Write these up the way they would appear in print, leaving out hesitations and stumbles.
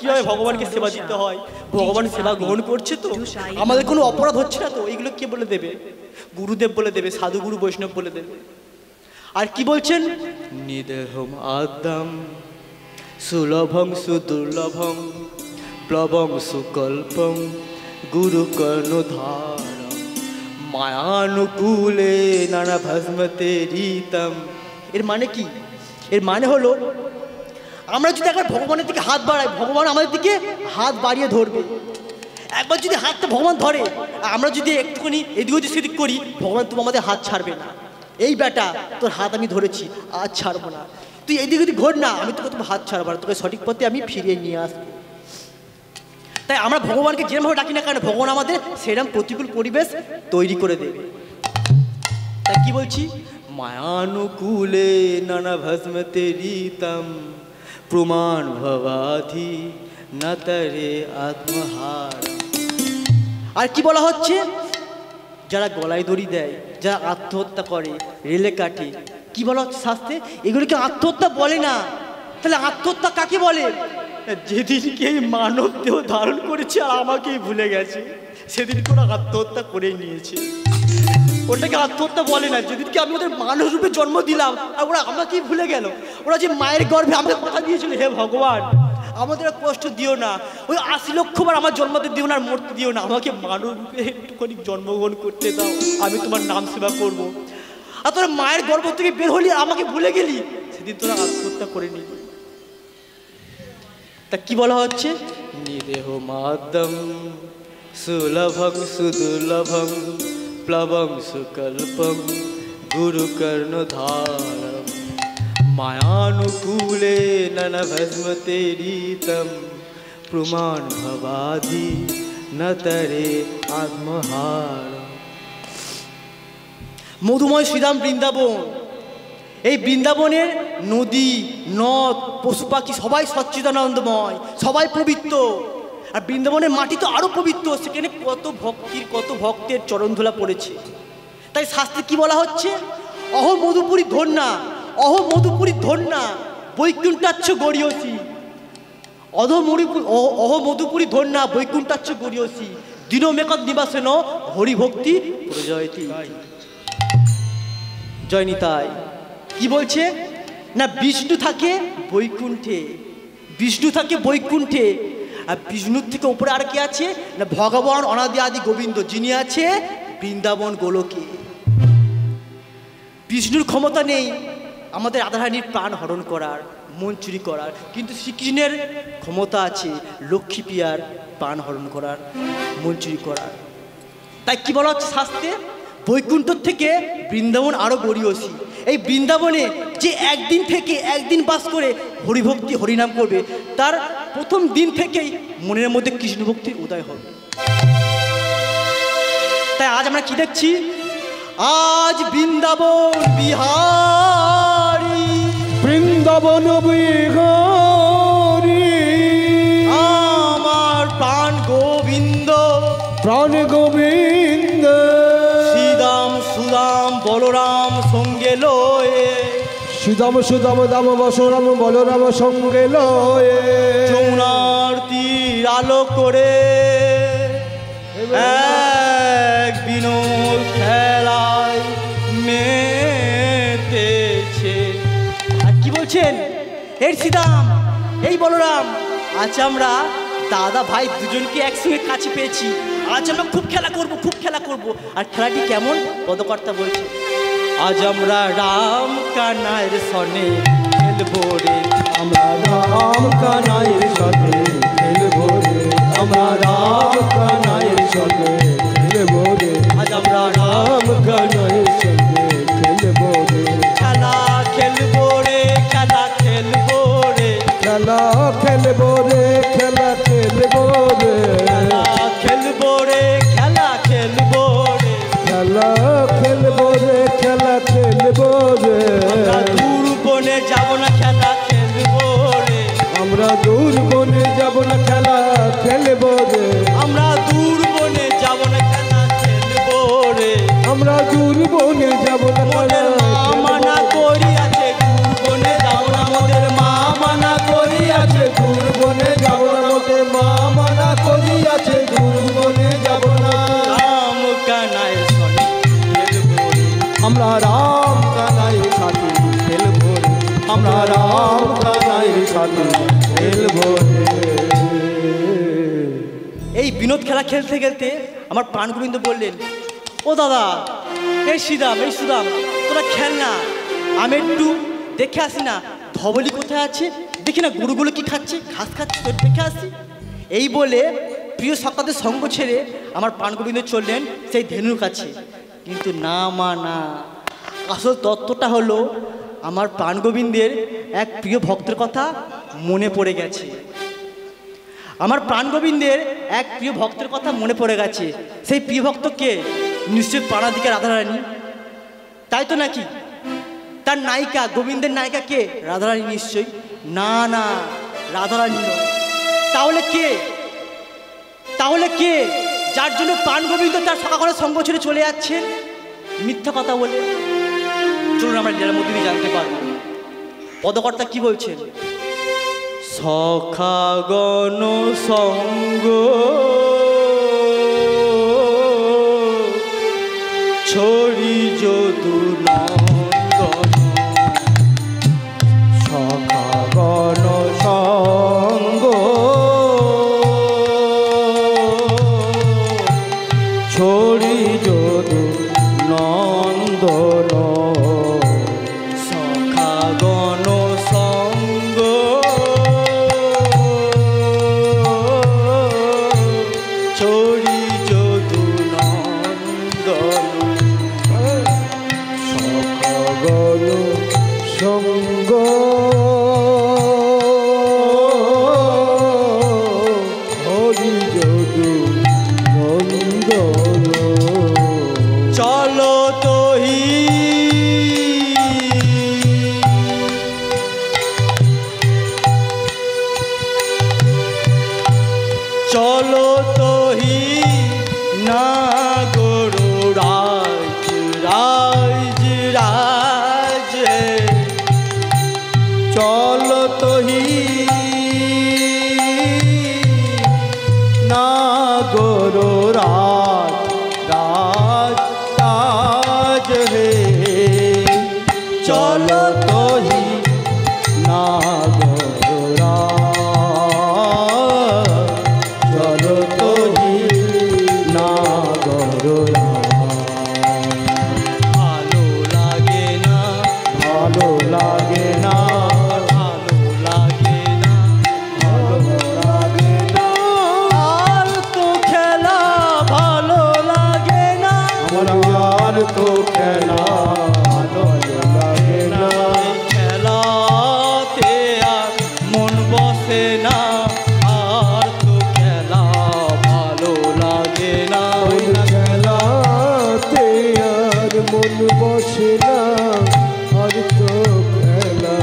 কিভাবে ভগবানকে সেবা দিতে হয়, ভগবান সেবা গ্রহণ করছে তো, আমাদের কোনো অপরাধ হচ্ছে না তো, এইগুলো কে বলে দেবে? গুরুদেব বলে দেবে, সাধুগুরু বৈষ্ণব বলে দেবে। আর কি বলছেন? নিদেহম আদ্যম সুলভম সুদুর্লভম প্লবম সুকল্পম গুরু কর্ণধারম মায়ানুকূলে নানা ভস্মতে রীতম। এর মানে কি? এর মানে হলো আমরা যদি একবার ভগবানের দিকে হাত বাড়াই, ভগবান আমাদের দিকে হাত বাড়িয়ে ধরবে। একবার যদি হাতটা ভগবান ধরে, আমরা যদি একটুখানি এদিক ওদিক সেদিক করি, ভগবান তুমি আমাদের হাত ছাড়বে না। এই বেটা তোর হাত আমি ধরেছি, আজ ছাড়বো না, তুই এদিক ওদিক ঘোর না, আমি তোকে তোমার হাত ছাড়বো না, তোকে সঠিক পথে আমি ফিরিয়ে নিয়ে আসবো। তাই আমরা ভগবানকে যেরকমভাবে ডাকি না কেন, ভগবান আমাদের সেরকম প্রতিকূল পরিবেশ তৈরি করে দেবে। তাই কি বলছি? মায়ানুকূলে নানা ভস্মতে রীতম প্রমাণ ভবাধি নতরে আত্মহার। আর কি বলা হচ্ছে? যারা গলায় দড়ি দেয়, যারা আত্মহত্যা করে, রেলে কাটে, কি বলা হচ্ছে শাস্ত্রে? এগুলোকে আত্মহত্যা বলে না। তাহলে আত্মহত্যা কাকে বলে? যেদিনকে মানব দেহ ধারণ করেছে আর আমাকেই ভুলে গেছে, সেদিন করে আত্মহত্যা করেই নিয়েছে। ওটাকে আত্মহত্যা বলে না। যেদিনকে আমি ওদের মানুষ রূপে জন্ম দিলাম আর ওরা আমাকেই ভুলে গেল। ওরা যে মায়ের গর্ভে আমাকে কথা দিয়েছিল, হে ভগবান আমাদের কষ্ট দিও না, ওই 80 লক্ষবার আমার জন্মতে দিও না, আর মরতে দিও না, আমাকে মানব রূপে একটুখানি জন্মগ্রহণ করতে দাও, আমি তোমার নাম সেবা করব। আর তোরা মায়ের গর্ভ থেকে বের হলি, আমাকে ভুলে গেলি, সেদিন তোরা আত্মহত্যা করে নিলি। তা কি বলা হচ্ছে? নিদেহ মাদ্যম সুলভম সুদুর্লভম প্লবম সুকল্পম গুরু কর্ণধারম মায়ানুকূলে নানা ভস্মতে রীতম প্রমাণ ভবাধি নতরে আত্মহার। মধুময় শ্রীরাম বৃন্দাবন, এই বৃন্দাবনের নদী নদ পশু পাখি সবাই সচ্চিদানন্দময়, সবাই পবিত্র। আর বৃন্দাবনের মাটি তো আরো পবিত্র, সেখানে কত ভক্তের চরণধুলা পড়েছে। তাই শাস্ত্রে কি বলা হচ্ছে? অহ মধুপুরী ধন্যা, অহ মধুপুরী ধন্যা বৈকুণ্ঠাচ্ছ গড়িয়সী, অহ মধুপুরী ধন্যা বৈকুণ্ঠাচ্ছ গড়িয়সী দীনমেকৎ নিবাসেন হরিভক্তি প্রজয়তি। জয় নিতাই। কি বলছে না? বিষ্ণু থাকে বৈকুণ্ঠে, বিষ্ণু থাকে বৈকুণ্ঠে, আর বিষ্ণুর থেকে উপরে আর কি আছে না? ভগবান অনাদি আদি গোবিন্দ, যিনি আছে বৃন্দাবন গোলকে। বিষ্ণুর ক্ষমতা নেই আমাদের রাধারানীর প্রাণ হরণ করার, মন চুরি করার, কিন্তু শ্রীকৃষ্ণের ক্ষমতা আছে লক্ষ্মী প্রিয়ার প্রাণ হরণ করার, মন চুরি করার। তাই কি বলা হচ্ছে শাস্ত্রে? বৈকুণ্ঠ থেকে বৃন্দাবন আরো গড়িয়সী। এই বৃন্দাবনে যে একদিন বাস করে হরিভক্তি হরিনাম করবে, তার প্রথম দিন থেকেই মনের মধ্যে কৃষ্ণ ভক্তির উদয় হবে। তাই আজ আমরা কি দেখছি? আজ বৃন্দাবন বিহারী, বৃন্দাবন বিহারী আমার প্রাণ গোবিন্দ, প্রাণ গোবিন্দ শ্রীদাম সুদাম বলরাম সঙ্গে লয়ে, সুদাম সুদাম দাম বসরাম বলরাম সঙ্গে লয়ে যমুনার তীর আলো করে এক বিনোদ খেলায় মেতেছে। আর কি বলছেন? এই শ্রীদাম, এই বলরাম, আজ আমরা দাদা ভাই দুজনকে একসঙ্গে কাছে পেয়েছি, আজ আমরা খুব খেলা করব। আর খেলাটি কেমন? পদকর্তা বলছে, আজ আমরা রাম কানাইয়ের সনে খেলবো রে, আমরা রাম কানাইয়ের সাথে খেলবো রে, আমরা রাম কানাইয়ের সাথে খেলবো রে, আজ আমরা রাম কানাইয়ের সাথে খেলবো রে, খেলা খেলবো রে, খেলা খেলবো রে, খেলা খেলবো রে, খেলা খেলবো রে, খেলা খেলবো রে, খেলা খেলবো রে, খেলা খেলবো রে, খেলা খেলবো রে, আমরা দূর বনে যাব না, খেলা খেলবো রে, আমরা দূর মা মানা করিয়াছে গুরু বনে যাব না। রাম কানাইয়ের সনে খেলবো রে, আমরা রাম কানাইয়ের সাথে খেলবো রে, আমরা রাম কানাইয়ের সাথে খেলবো রে। এই বিনোদ খেলা খেলতে খেলতে আমার প্রাণ গোবিন্দ বললেন, ও দাদা, এই সুদাম তোরা খেল না, আমি একটু দেখে আসি না ধবলি কোথায় আছে, দেখি না গরুগুলো কি খাচ্ছে, ঘাস খাচ্ছে, তো দেখে আসি। এই বলে প্রিয় সকালের সঙ্গ ছেড়ে আমার প্রাণ গোবিন্দ চললেন সেই ধেনুর কাছে। কিন্তু না মা না, আসল তত্ত্বটা হলো আমার প্রাণ গোবিন্দের এক প্রিয় ভক্তের কথা মনে পড়ে গেছে। আমার প্রাণ গোবিন্দের এক প্রিয় ভক্তের কথা মনে পড়ে গেছে। সেই প্রিয় ভক্তকে নিশ্চয় প্রাণাধিকা রাধারানী, তাই তো নাকি? তার নায়িকা, গোবিন্দের নায়িকা কে? রাধারানী নিশ্চয়ই। না না, রাধারানী নয়। তাহলে কে যার জন্য প্রাণ গোবিন্দ তার সকালের সঙ্গ ছেড়ে চলে যাচ্ছেন মিথ্যা কথা বলে? চলুন আমরা লীলার মধ্যে দিয়ে জানতে পারবো পদকর্তা কি বলছেন। সখাগণ সঙ্গ ছড়ি যদু নন্দন, সখাগণ সঙ্গ ছড়ি যদু নন্দন, সখাগণ সঙ্গ ছড়ি যদু নন্দন, সখাগণ সঙ্গ হরি যদু নন্দন। চলো তোহি চলো তোহি না গরু রাজ রাজ রাজ, চল তোহি না গরো রাজ রাজ রাজ হে, চল তোহি না গরো রাজ, চল তোহি না গরো রাজ। ভালো লাগে না, ভালো লাগে না, ভালো লাগে না, ভালো লাগে না, আর তো খেলা ভালো লাগে না, আমার আর তো খেলা ভালো লাগে না, এই খেলাতে আর মন বসে না, আর তো খেলা ভালো লাগে না, ওই খেলাতে আর মন বসে না, আর তো খেলা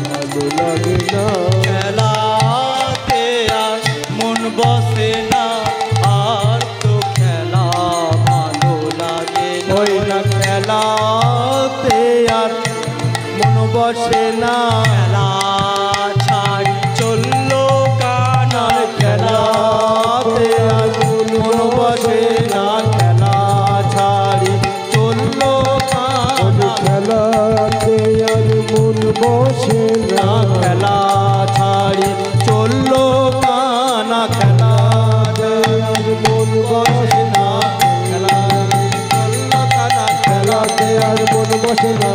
ভালো লাগে না, খেলাতে আর মন বসে না, আর তো খেলা ভালো লাগে না, ওই না খেলাতে আর মন বসে না, খেলা ছাড়ি চললো কানা, খেলাতে আর মন বসে না, খেলা ছাড়ি চললো কানা, খেলাতে আর মন বসে না, খেলা ছাড়ি চললো কানা, খেলাতে আর মন বসে না, খেলা চললো কানা, খেলাতে আর মন বসে না,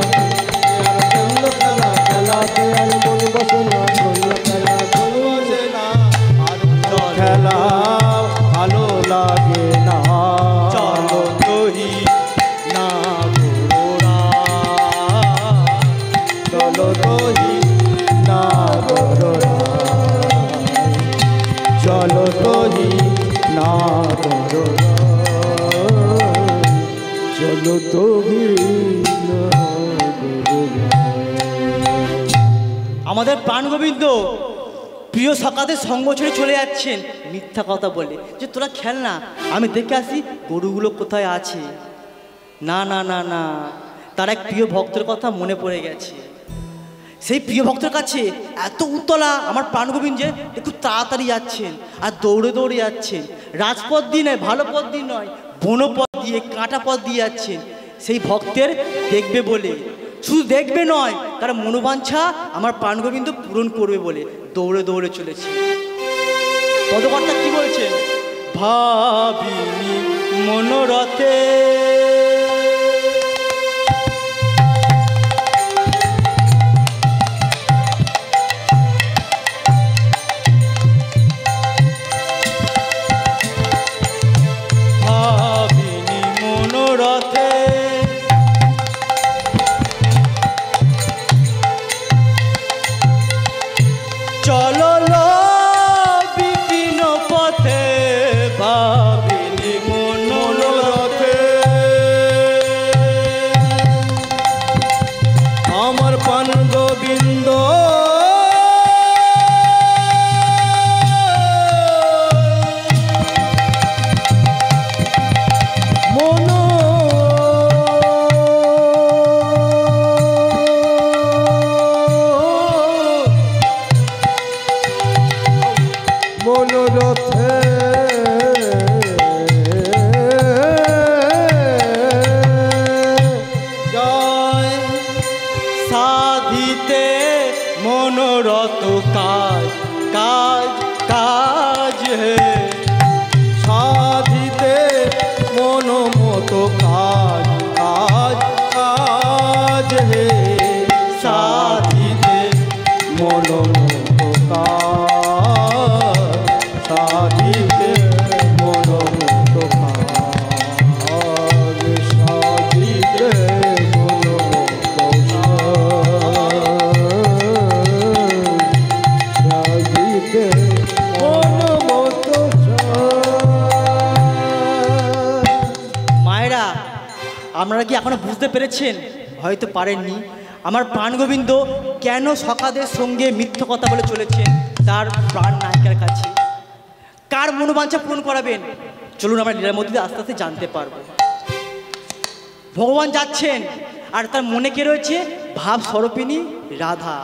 চললো কানা, খেলাতে আর মন বসে না, চললো খেলা মন বসে না, আর খেলা ভালো লাগে না, চলো তোহি না ঘোড়া, চলো তোহি না গরো রাজ, চলো তোহি না গরো রাজ, চলো তোহি না গরো রাজ। আমাদের প্রাণ গোবিন্দ প্রিয় সকাদের সঙ্গ ছেড়ে চলে যাচ্ছেন মিথ্যা কথা বলে, যে তোরা খেল না, আমি দেখে আসি গরুগুলো কোথায় আছে। না না না না, তার এক প্রিয় ভক্তের কথা মনে পড়ে গেছে। সেই প্রিয় ভক্তের কাছে এত উতলা আমার প্রাণগোবিন্দ যে খুব তাড়াতাড়ি যাচ্ছেন আর দৌড়ে দৌড়ে যাচ্ছেন, রাজপথ দিয়ে নয়, ভালো পথ দিয়ে নয়, বনপথ দিয়ে, কাঁটা পথ দিয়ে যাচ্ছেন সেই ভক্তের দেখবে বলে। শুধু দেখবে নয়, তার মনোবাঞ্ছা আমার প্রাণগোবিন্দ পূরণ করবে বলে দৌড়ে দৌড়ে চলেছে। পদকর্তা কি বলছেন? ভাবিনি মনোরথে আপনারা কি এখনো বুঝতে পেরেছেন? হয়তো পারেননি। আমার প্রাণগোবিন্দ কেন সখাদের সঙ্গে মিথ্যা কথা বলে চলেছেন তার প্রাণ নায়িকার কাছে? কার মনোবাঞ্ছা পূরণ করাবেন? চলুন আমরা লীলার মধ্যে আস্তে আস্তে জানতে পারবো। ভগবান যাচ্ছেন আর তার মনে কে রয়েছে? ভাব স্বরূপিণী রাধা।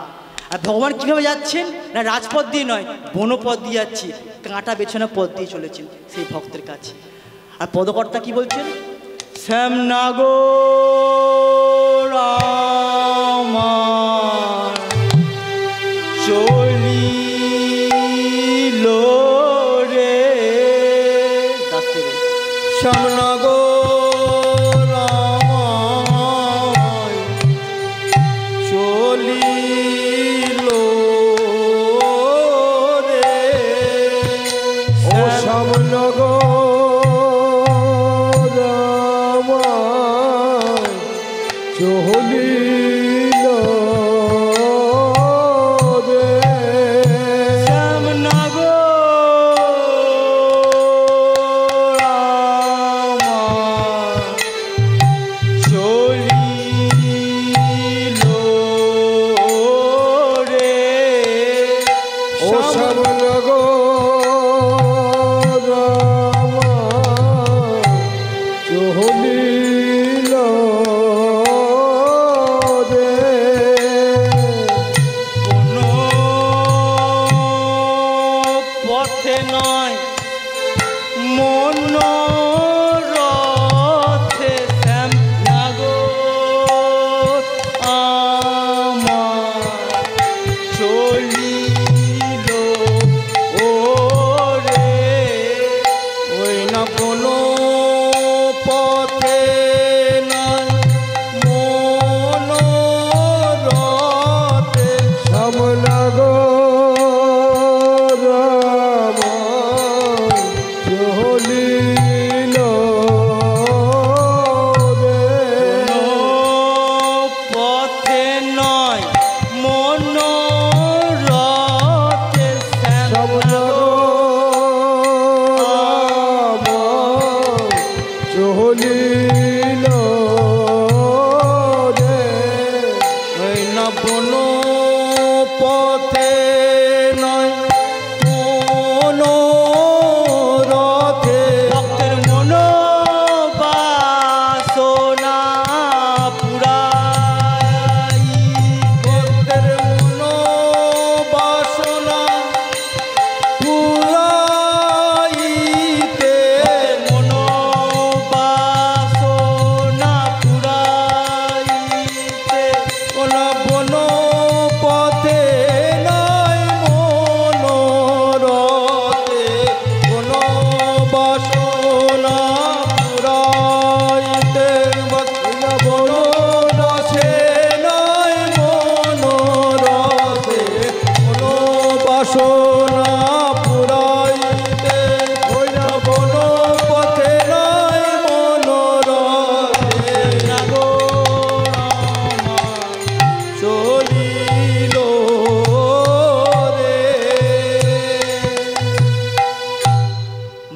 আর ভগবান কীভাবে যাচ্ছেন? না রাজপথ দিয়ে নয়, বনপথ দিয়ে যাচ্ছি, কাঁটা বেছানো পথ দিয়ে চলেছেন সেই ভক্তের কাছে। আর পদকর্তা কি বলছেন? শ্যামনগর আমার চলিল রে, শ্যামনগর আমার চলিল রে, ও শ্যামনগর চলিল রে, শ্যামনগর আমার চলিল রে, ও শ্যামনগর আমার চলিল চলিল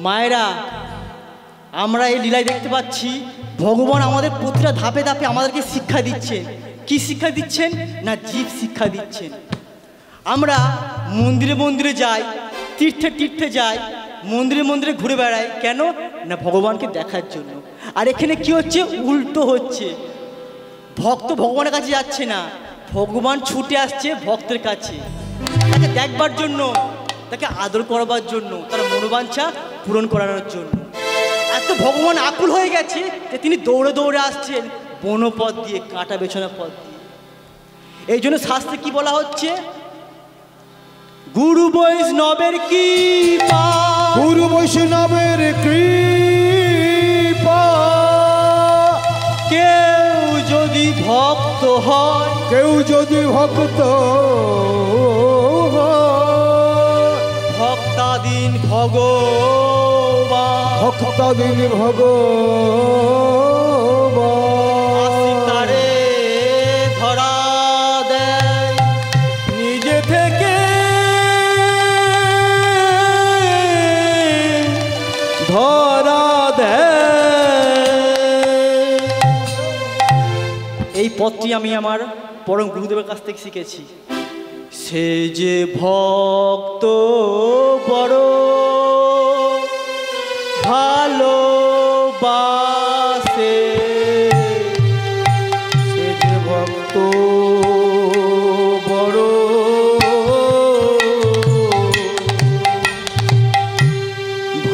মায়েরা, আমরা এই লীলায় দেখতে পাচ্ছি ভগবান আমাদের প্রতিটা ধাপে ধাপে আমাদেরকে শিক্ষা দিচ্ছেন। কি শিক্ষা দিচ্ছেন? না জীব শিক্ষা দিচ্ছেন। আমরা মন্দিরে মন্দিরে যাই, তীর্থে তীর্থে যাই, মন্দিরে মন্দিরে ঘুরে বেড়াই, কেন না ভগবানকে দেখার জন্য। আর এখানে কি হচ্ছে? উল্টো হচ্ছে। ভক্ত ভগবানের কাছে যাচ্ছে না, ভগবান ছুটে আসছে ভক্তের কাছে, তাকে দেখবার জন্য, তাকে আদর করবার জন্য, তার মনোবাঞ্ছা পূরণ করানোর জন্য। এত ভগবান আকুল হয়ে গেছে যে তিনি দৌড়ে দৌড়ে আসছেন বনপথ দিয়ে, কাঁটা বেছানো পথ দিয়ে। এই জন্য শাস্ত্রে কি বলা হচ্ছে? গুরু বৈষ্ণবের কৃপা, গুরু বৈষ্ণবের কৃপা, কেউ যদি ভক্ত হয়, কেউ যদি ভক্ত ভক্তাধীন ভগবান, ভক্তাধীন ভগবান তারে ধরা দেয় নিজে থেকে, ধরা দেয়। এই পথটি আমি আমার পরম গুরুদেবের কাছ থেকে শিখেছি। সে যে ভক্ত বড় ভালোবাসে, সে যে ভক্ত বড়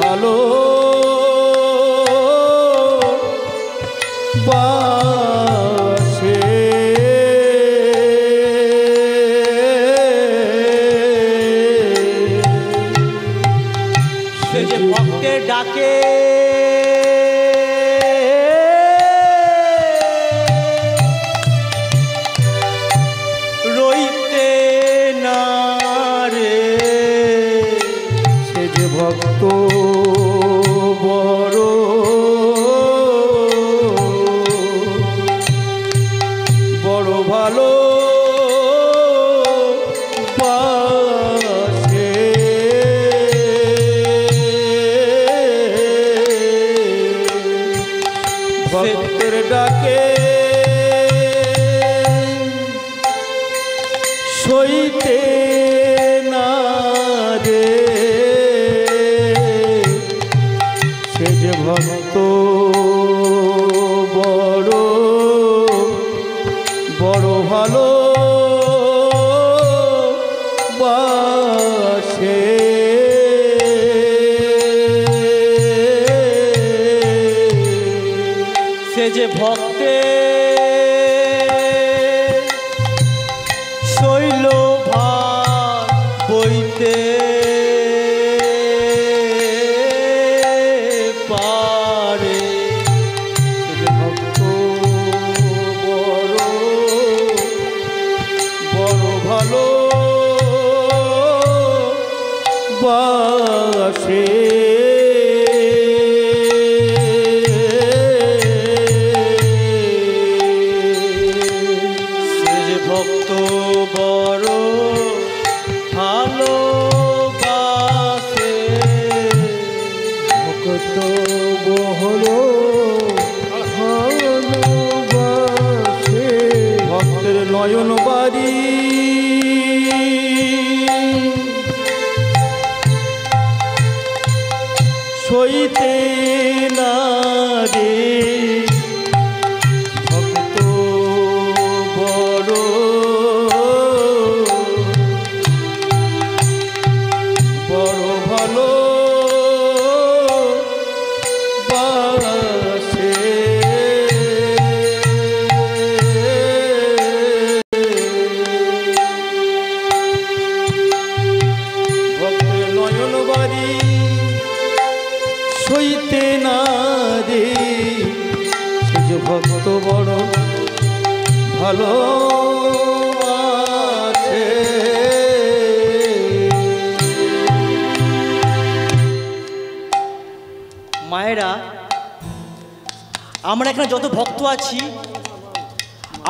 ভালো বাসে, সে যে ভক্তের ডাকে রইতে না রে, সে যে ভক্ত বড় বড় ভালো বাসে, ভক্তের ডাকে সইতে না রে, সে যে ভক্ত বড় বড় ভালো বাসে, সে যে ভক্তে শৈল ভার বইতে পারে, সে যে ভক্ত বড় বড় ভালো বাসে, সে যে ভক্ত বড় ভালোবাসে, ভক্ত বড় ভালোবাসে, ভক্তের নয়ন বাড়ি সইতে না রে, ভক্ত বড় বড় ভালো বাসে, ভক্তের নয়ন বাড়ি সইতে না রে, সে যে ভক্ত বড় ভালো আছে। মায়েরা, আমরা এখানে যত ভক্ত আছি,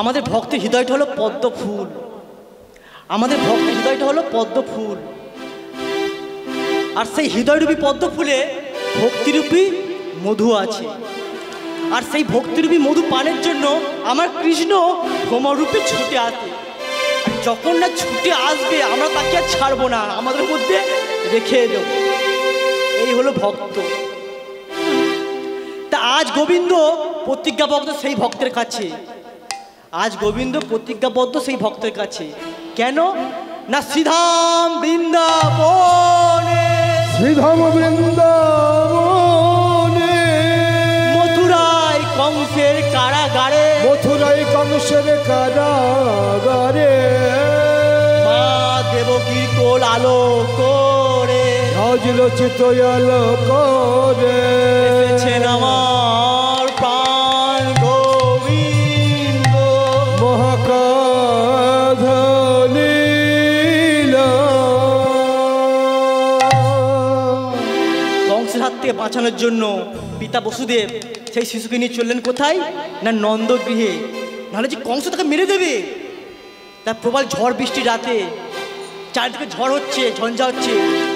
আমাদের ভক্তের হৃদয়টা হলো পদ্ম ফুল, আমাদের ভক্তের হৃদয়টা হলো পদ্ম ফুল। আর সেই হৃদয়রূপী পদ্ম ফুলে ভক্তিরূপী মধু আছে, আর সেই ভক্তিরূপী মধু পানের জন্য আমার কৃষ্ণ ভ্রমরূপে ছুটে আসে। যখন না ছুটে আসবে আমরা তাকে আর ছাড়বো না, আমাদের মধ্যে রেখে দেব। এই হলো ভক্ত। তা আজ গোবিন্দ প্রতিজ্ঞাবদ্ধ সেই ভক্তের কাছে, আজ গোবিন্দ প্রতিজ্ঞাবদ্ধ সেই ভক্তের কাছে। কেন না শ্রীধাম বৃন্দাবনে, শ্রীধাম বৃন্দাবনে, মথুরায় কংসের কারাগারে, মথুরাই কংসের কারাগারে, মা দেবকী কোল আলো করে, রাজরচিত আলো করে, এসেছেন আমার প্রাণ গোবিন্দ, মহাকাধলীলা। কংসের হাত থেকে বাঁচানোর জন্য পিতা বসুদেব সেই শিশুকে নিয়ে চললেন কোথায় না নন্দগৃহে, নাহলে যে কংস তাকে মেরে দেবে। তার প্রবল ঝড় বৃষ্টির রাতে চারিদিকে ঝড় হচ্ছে, ঝঞ্ঝা হচ্ছে,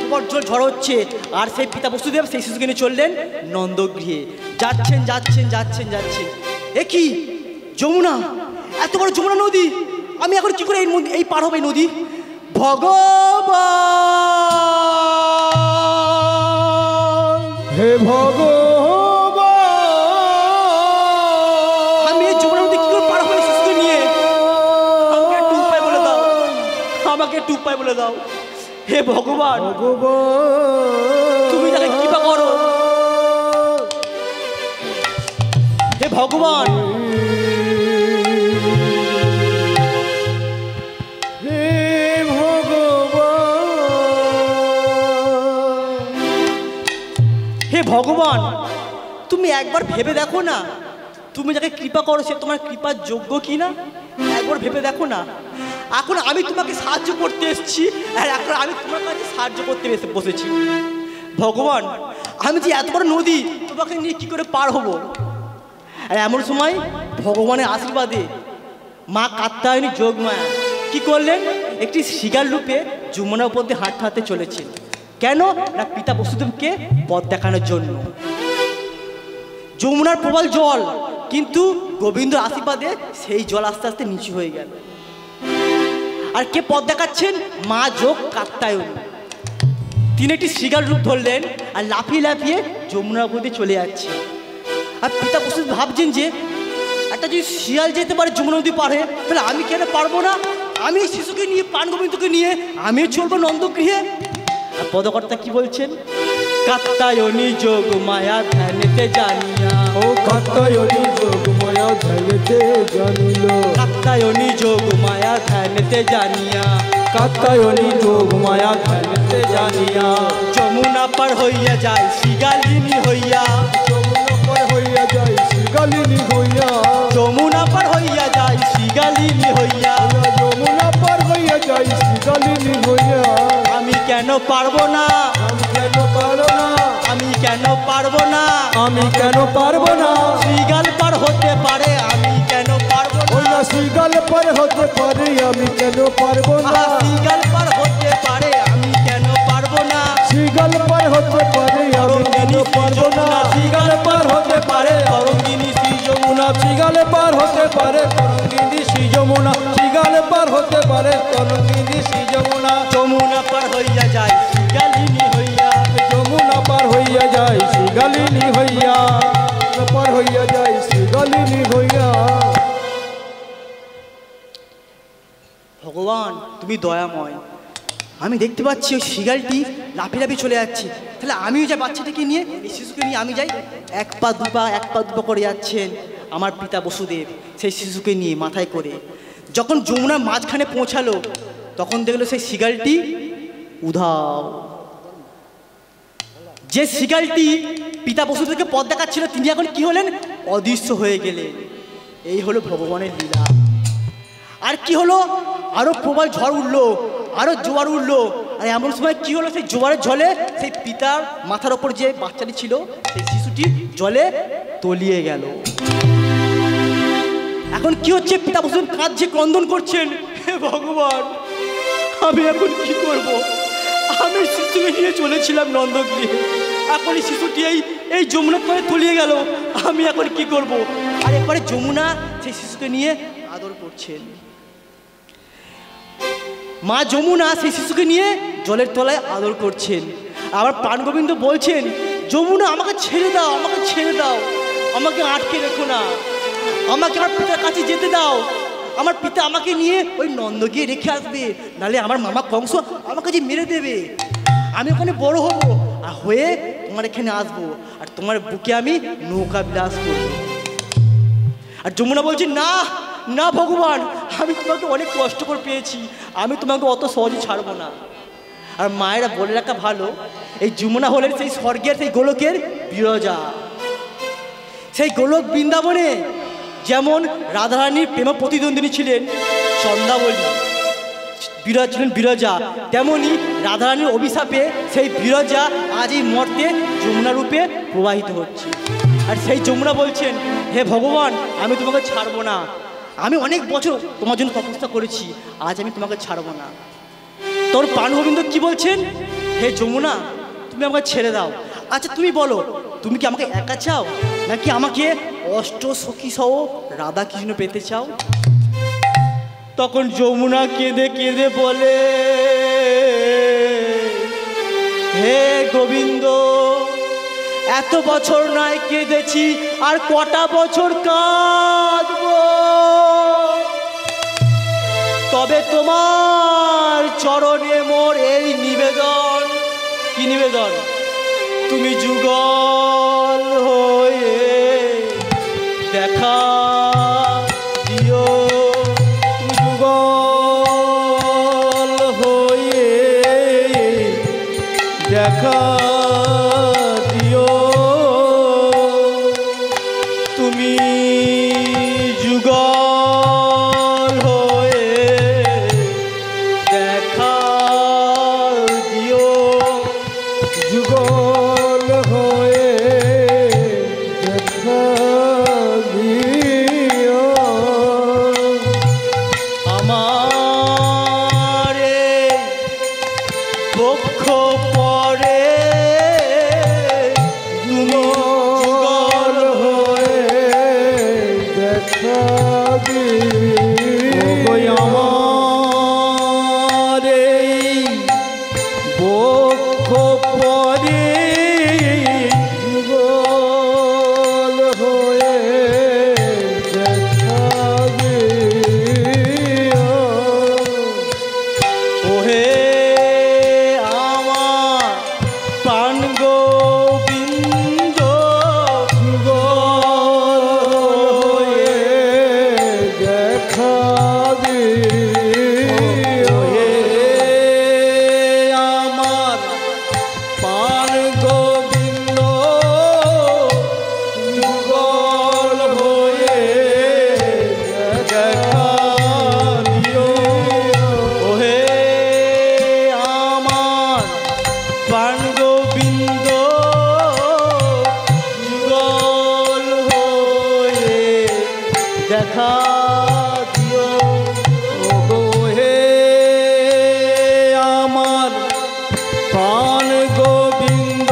প্রবল ঝড় হচ্ছে, আর সেই পিতা বসুদেব সেই শিশুকে নিয়ে চললেন নন্দগৃহে। যাচ্ছেন যাচ্ছেন যাচ্ছেন যাচ্ছেন, এ কি যমুনা, এত বড় যমুনা নদী, আমি এখন কি করে এই পার হবো এই নদী? ভগবান, হে ভগবান, আমি এই যমুনা নদী কি করে পার হবো এই শিশুকে নিয়ে? আমাকে একটু উপায় বলে দাও, আমাকে একটু উপায় বলে দাও। হে ভগবান, ভগবান, তুমি তাকে কৃপা করো। হে ভগবান, হে ভগবান, হে ভগবান, তুমি একবার ভেবে দেখো না, তুমি যাকে কৃপা করো সে তোমার কৃপার যোগ্য কি না, একবার ভেবে দেখো না। এখন আমি তোমাকে সাহায্য করতে এসেছি, আর এখন আমি তোমার কাছে সাহায্য করতে বসেছি। ভগবান, আমি যে এত বড় নদী তোমাকে নিয়ে কি করে পার হব? আর এমন সময় ভগবানের আশীর্বাদে মা কাত্যায়নী যোগমায়া কি করলেন, একটি শিকার রূপে যমুনার উপর দিয়ে হাঁটতে হাঁটতে চলেছে। কেন না পিতা বসুদেবকে পথ দেখানোর জন্য। যমুনার প্রবল জল, কিন্তু গোবিন্দ আশীর্বাদে সেই জল আস্তে আস্তে নিচু হয়ে গেল। আর কে পথ দেখাচ্ছেন? মা যোগ কাত্যায়নী। তিনি একটি শিকার রূপ ধরলেন আর লাফিয়ে লাফিয়ে যমুনার উপর দিয়ে চলে যাচ্ছে। আর পিতা বসুদেব ভাবছেন যে একটা যদি শিয়াল যেতে পারে যমুনা নদী পারে, তাহলে আমি কেন পারবো না? আমি শিশুকে নিয়ে, প্রাণ গোবিন্দকে নিয়ে আমিও চলবো নন্দগৃহে। আর পদকর্তা কি বলছেন? কাত্যায়নী যোগ মায়া ধ্যানেতে জানিয়া, ও কাত্যায়নী যোগ মায়া ধ্যানেতে জানিল, কাত্যায়নী যোগ মায়া ধ্যানেতে জানিয়া, কাত্যায়নী যোগ মায়া ধ্যানেতে জানিয়া, যমুনা পার হইয়া যায় শিগালিনী হইয়া, যমুনা পার হইয়া যায় শিগালিনী হইয়া, যমুনা পার হইয়া যায় শিগালিনী হইয়া, যমুনা পার হইয়া যায় শিগালিনী হইয়া। আমি কেন পারবো না? আমি কেন পারবো না? আমি কেন পারবো না? আমি কেন পারবো না? শ্রীগাল পার হতে পারে, আমি কেন পারবো ওই না? না শ্রীগাল পার হতে পারে, আমি কেন পারবো না? শ্রীগাল পার হতে পারে, আমি কেন পারবো না? শ্রীগাল পার হতে পারে, আমি কেন পারবো না? শ্রীগাল পার হতে পারে, তরঙ্গিনী শ্রী যমুনা, শ্রীগাল পার হতে পারে, তরঙ্গিনী শ্রী যমুনা, শ্রীগাল পার হতে পারে, তরঙ্গিনী শ্রী যমুনা, যমুনা পার হইয়া যায় শিগালিনী হইয়া, যমুনা পার হইয়া যায় শিগালিনী হইয়া, পার হইয়া যায় শিগালিনী হইয়া। ভগবান তুমি দয়াময়, আমি দেখতে পাচ্ছি ওই শিগালটি লাফিয়ে লাফিয়ে চলে যাচ্ছে, তাহলে আমিও যাই বাচ্চাটাকে নিয়ে, এই শিশুকে নিয়ে আমি যাই। এক পা দুপা করে যাচ্ছেন আমার পিতা বসুদেব সেই শিশুকে নিয়ে মাথায় করে। যখন যমুনার মাঝখানে পৌঁছালো তখন দেখলো সেই শিগালটি উধাও। যে শিগালটি পিতা বসুদেবকে পথ দেখাচ্ছিল তিনি এখন কি হলেন? অদৃশ্য হয়ে গেলেন। এই হলো ভগবানের লীলা। আর কি হলো? আরো প্রবল ঝড় উঠলো, আরো জোয়ার উঠলো। আর এমন সময় কি হলো? সেই জোয়ারের জলে সেই পিতার মাথার ওপর যে বাচ্চাটি ছিল সেই শিশুটি জলে তলিয়ে গেল। এখন কি হচ্ছে? পিতা বসুদেব কাঁদছে, ক্রন্দন করছেন, হে ভগবান আমি এখন কি করব? আমি শিশুকে নিয়ে চলেছিলাম নন্দগৃহে, এখন এই শিশুটি এই যমুনা করে তলিয়ে গেল, আমি এখন কি করব? আর এরপরে যমুনা সেই শিশুকে নিয়ে আদর করছেন। মা যমুনা সেই শিশুকে নিয়ে জলের তলায় আদর করছেন। আবার প্রাণগোবিন্দ বলছেন, যমুনা আমাকে ছেড়ে দাও, আমাকে ছেড়ে দাও, আমাকে আটকে রেখো না, আমাকে আমার পিতার কাছে যেতে দাও। আমার পিতা আমাকে নিয়ে ওই নন্দ গিয়ে রেখে আসবে, নাহলে আমার মামা কংস আমাকে যে মেরে দেবে। আমি ওখানে বড় হব আর হয়ে তোমার এখানে আসবো, আর তোমার বুকে আমি নৌকা বিলাস করবো। আর যমুনা বলছে, না না ভগবান, আমি তোমাকে অনেক কষ্ট করে পেয়েছি, আমি তোমাকে অত সহজে ছাড়বো না। আর মায়েরা বলে রাখা ভালো, এই যমুনা হলেন সেই স্বর্গের, সেই গোলকের বিরজা। সেই গোলক বৃন্দাবনে যেমন রাধারানীর প্রেম প্রতিদ্বন্দ্বিনী ছিলেন চন্দাবলী, বিরজা ছিলেন বিরজা, তেমনি রাধারানীর অভিশাপে সেই বিরজা আজ এই মর্তে যমুনা রূপে প্রবাহিত হচ্ছে। আর সেই যমুনা বলছেন, হে ভগবান, আমি তোমাকে ছাড়বো না, আমি অনেক বছর তোমার জন্য তপস্যা করেছি, আজ আমি তোমাকে ছাড়বো না। তোর প্রাণগোবিন্দ কি বলছেন, হে যমুনা, তুমি আমাকে ছেড়ে দাও। আচ্ছা তুমি বলো, তুমি কি আমাকে একা চাও, নাকি আমাকে অষ্ট সখী সহ রাধা কৃষ্ণ পেতে চাও? তখন যমুনা কেঁদে কেঁদে বলে, হে গোবিন্দ, এত বছর নয় কেঁদেছি, আর কটা বছর কাঁদবো? তবে তোমার চরণে মোর এই নিবেদন। কি নিবেদন? তুমি যুগল হয়ে দেখা দিও, তুমি যুগল হয়ে দেখা দিও, তুমি যুগল হয়ে দেখা দিও, যুগল হয়ে দেখা দিও। আমার পক্ষ পরে তুমি যুগল হয়ে দেখা দিও, আমার পক্ষ পরে যুগল হয়ে দেখা দিও। ওহে আমার প্রাণ গোবিন্দ, যুগল হয়ে দেখা দিও, ওহে আমার প্রাণ গোবিন্দ, যুগল হয়ে দেখা দিও। ওহে আমার প্রাণ গোবিন্দ, যুগল হয়ে দেখা দিও। ওহে আমার প্রাণ গোবিন্দ,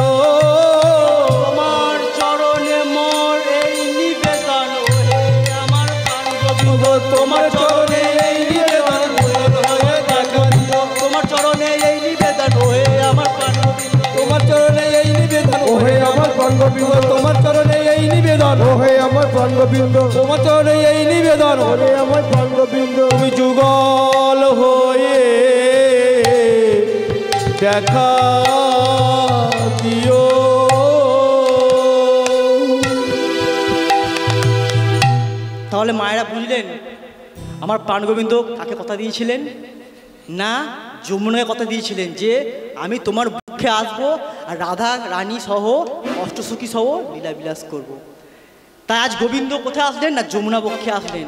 তোমার চরণে মোর এই নিবেদন। ওহে আমার প্রাণ গোবিন্দ, তোমার চরণে এই নিবেদন হয়ে দেখা দিও, তোমার চরণে এই নিবেদন। ওহে আমার প্রাণ গোবিন্দ, তোমার চরণে এই নিবেদন, ওহে আমার প্রাণ গোবিন্দ, তোমার চরণে এই নিবেদন, ওহে আমার প্রাণ গোবিন্দ, তোমার চরণে এই নিবেদন, ওহে আমার প্রাণ গোবিন্দ, তুমি যুগল হয়ে দেখা দিও। তাহলে মায়েরা বুঝলেন আমার প্রাণ গোবিন্দ কাকে কথা দিয়েছিলেন? না, যমুনাকে কথা দিয়েছিলেন যে আমি তোমার বুকে আসবো আর রাধা রানী সহ অষ্টসখী সহ লীলাবিলাস করব। তাই আজ গোবিন্দ কোথায় আসলেন? না, যমুনা বক্ষে আসলেন।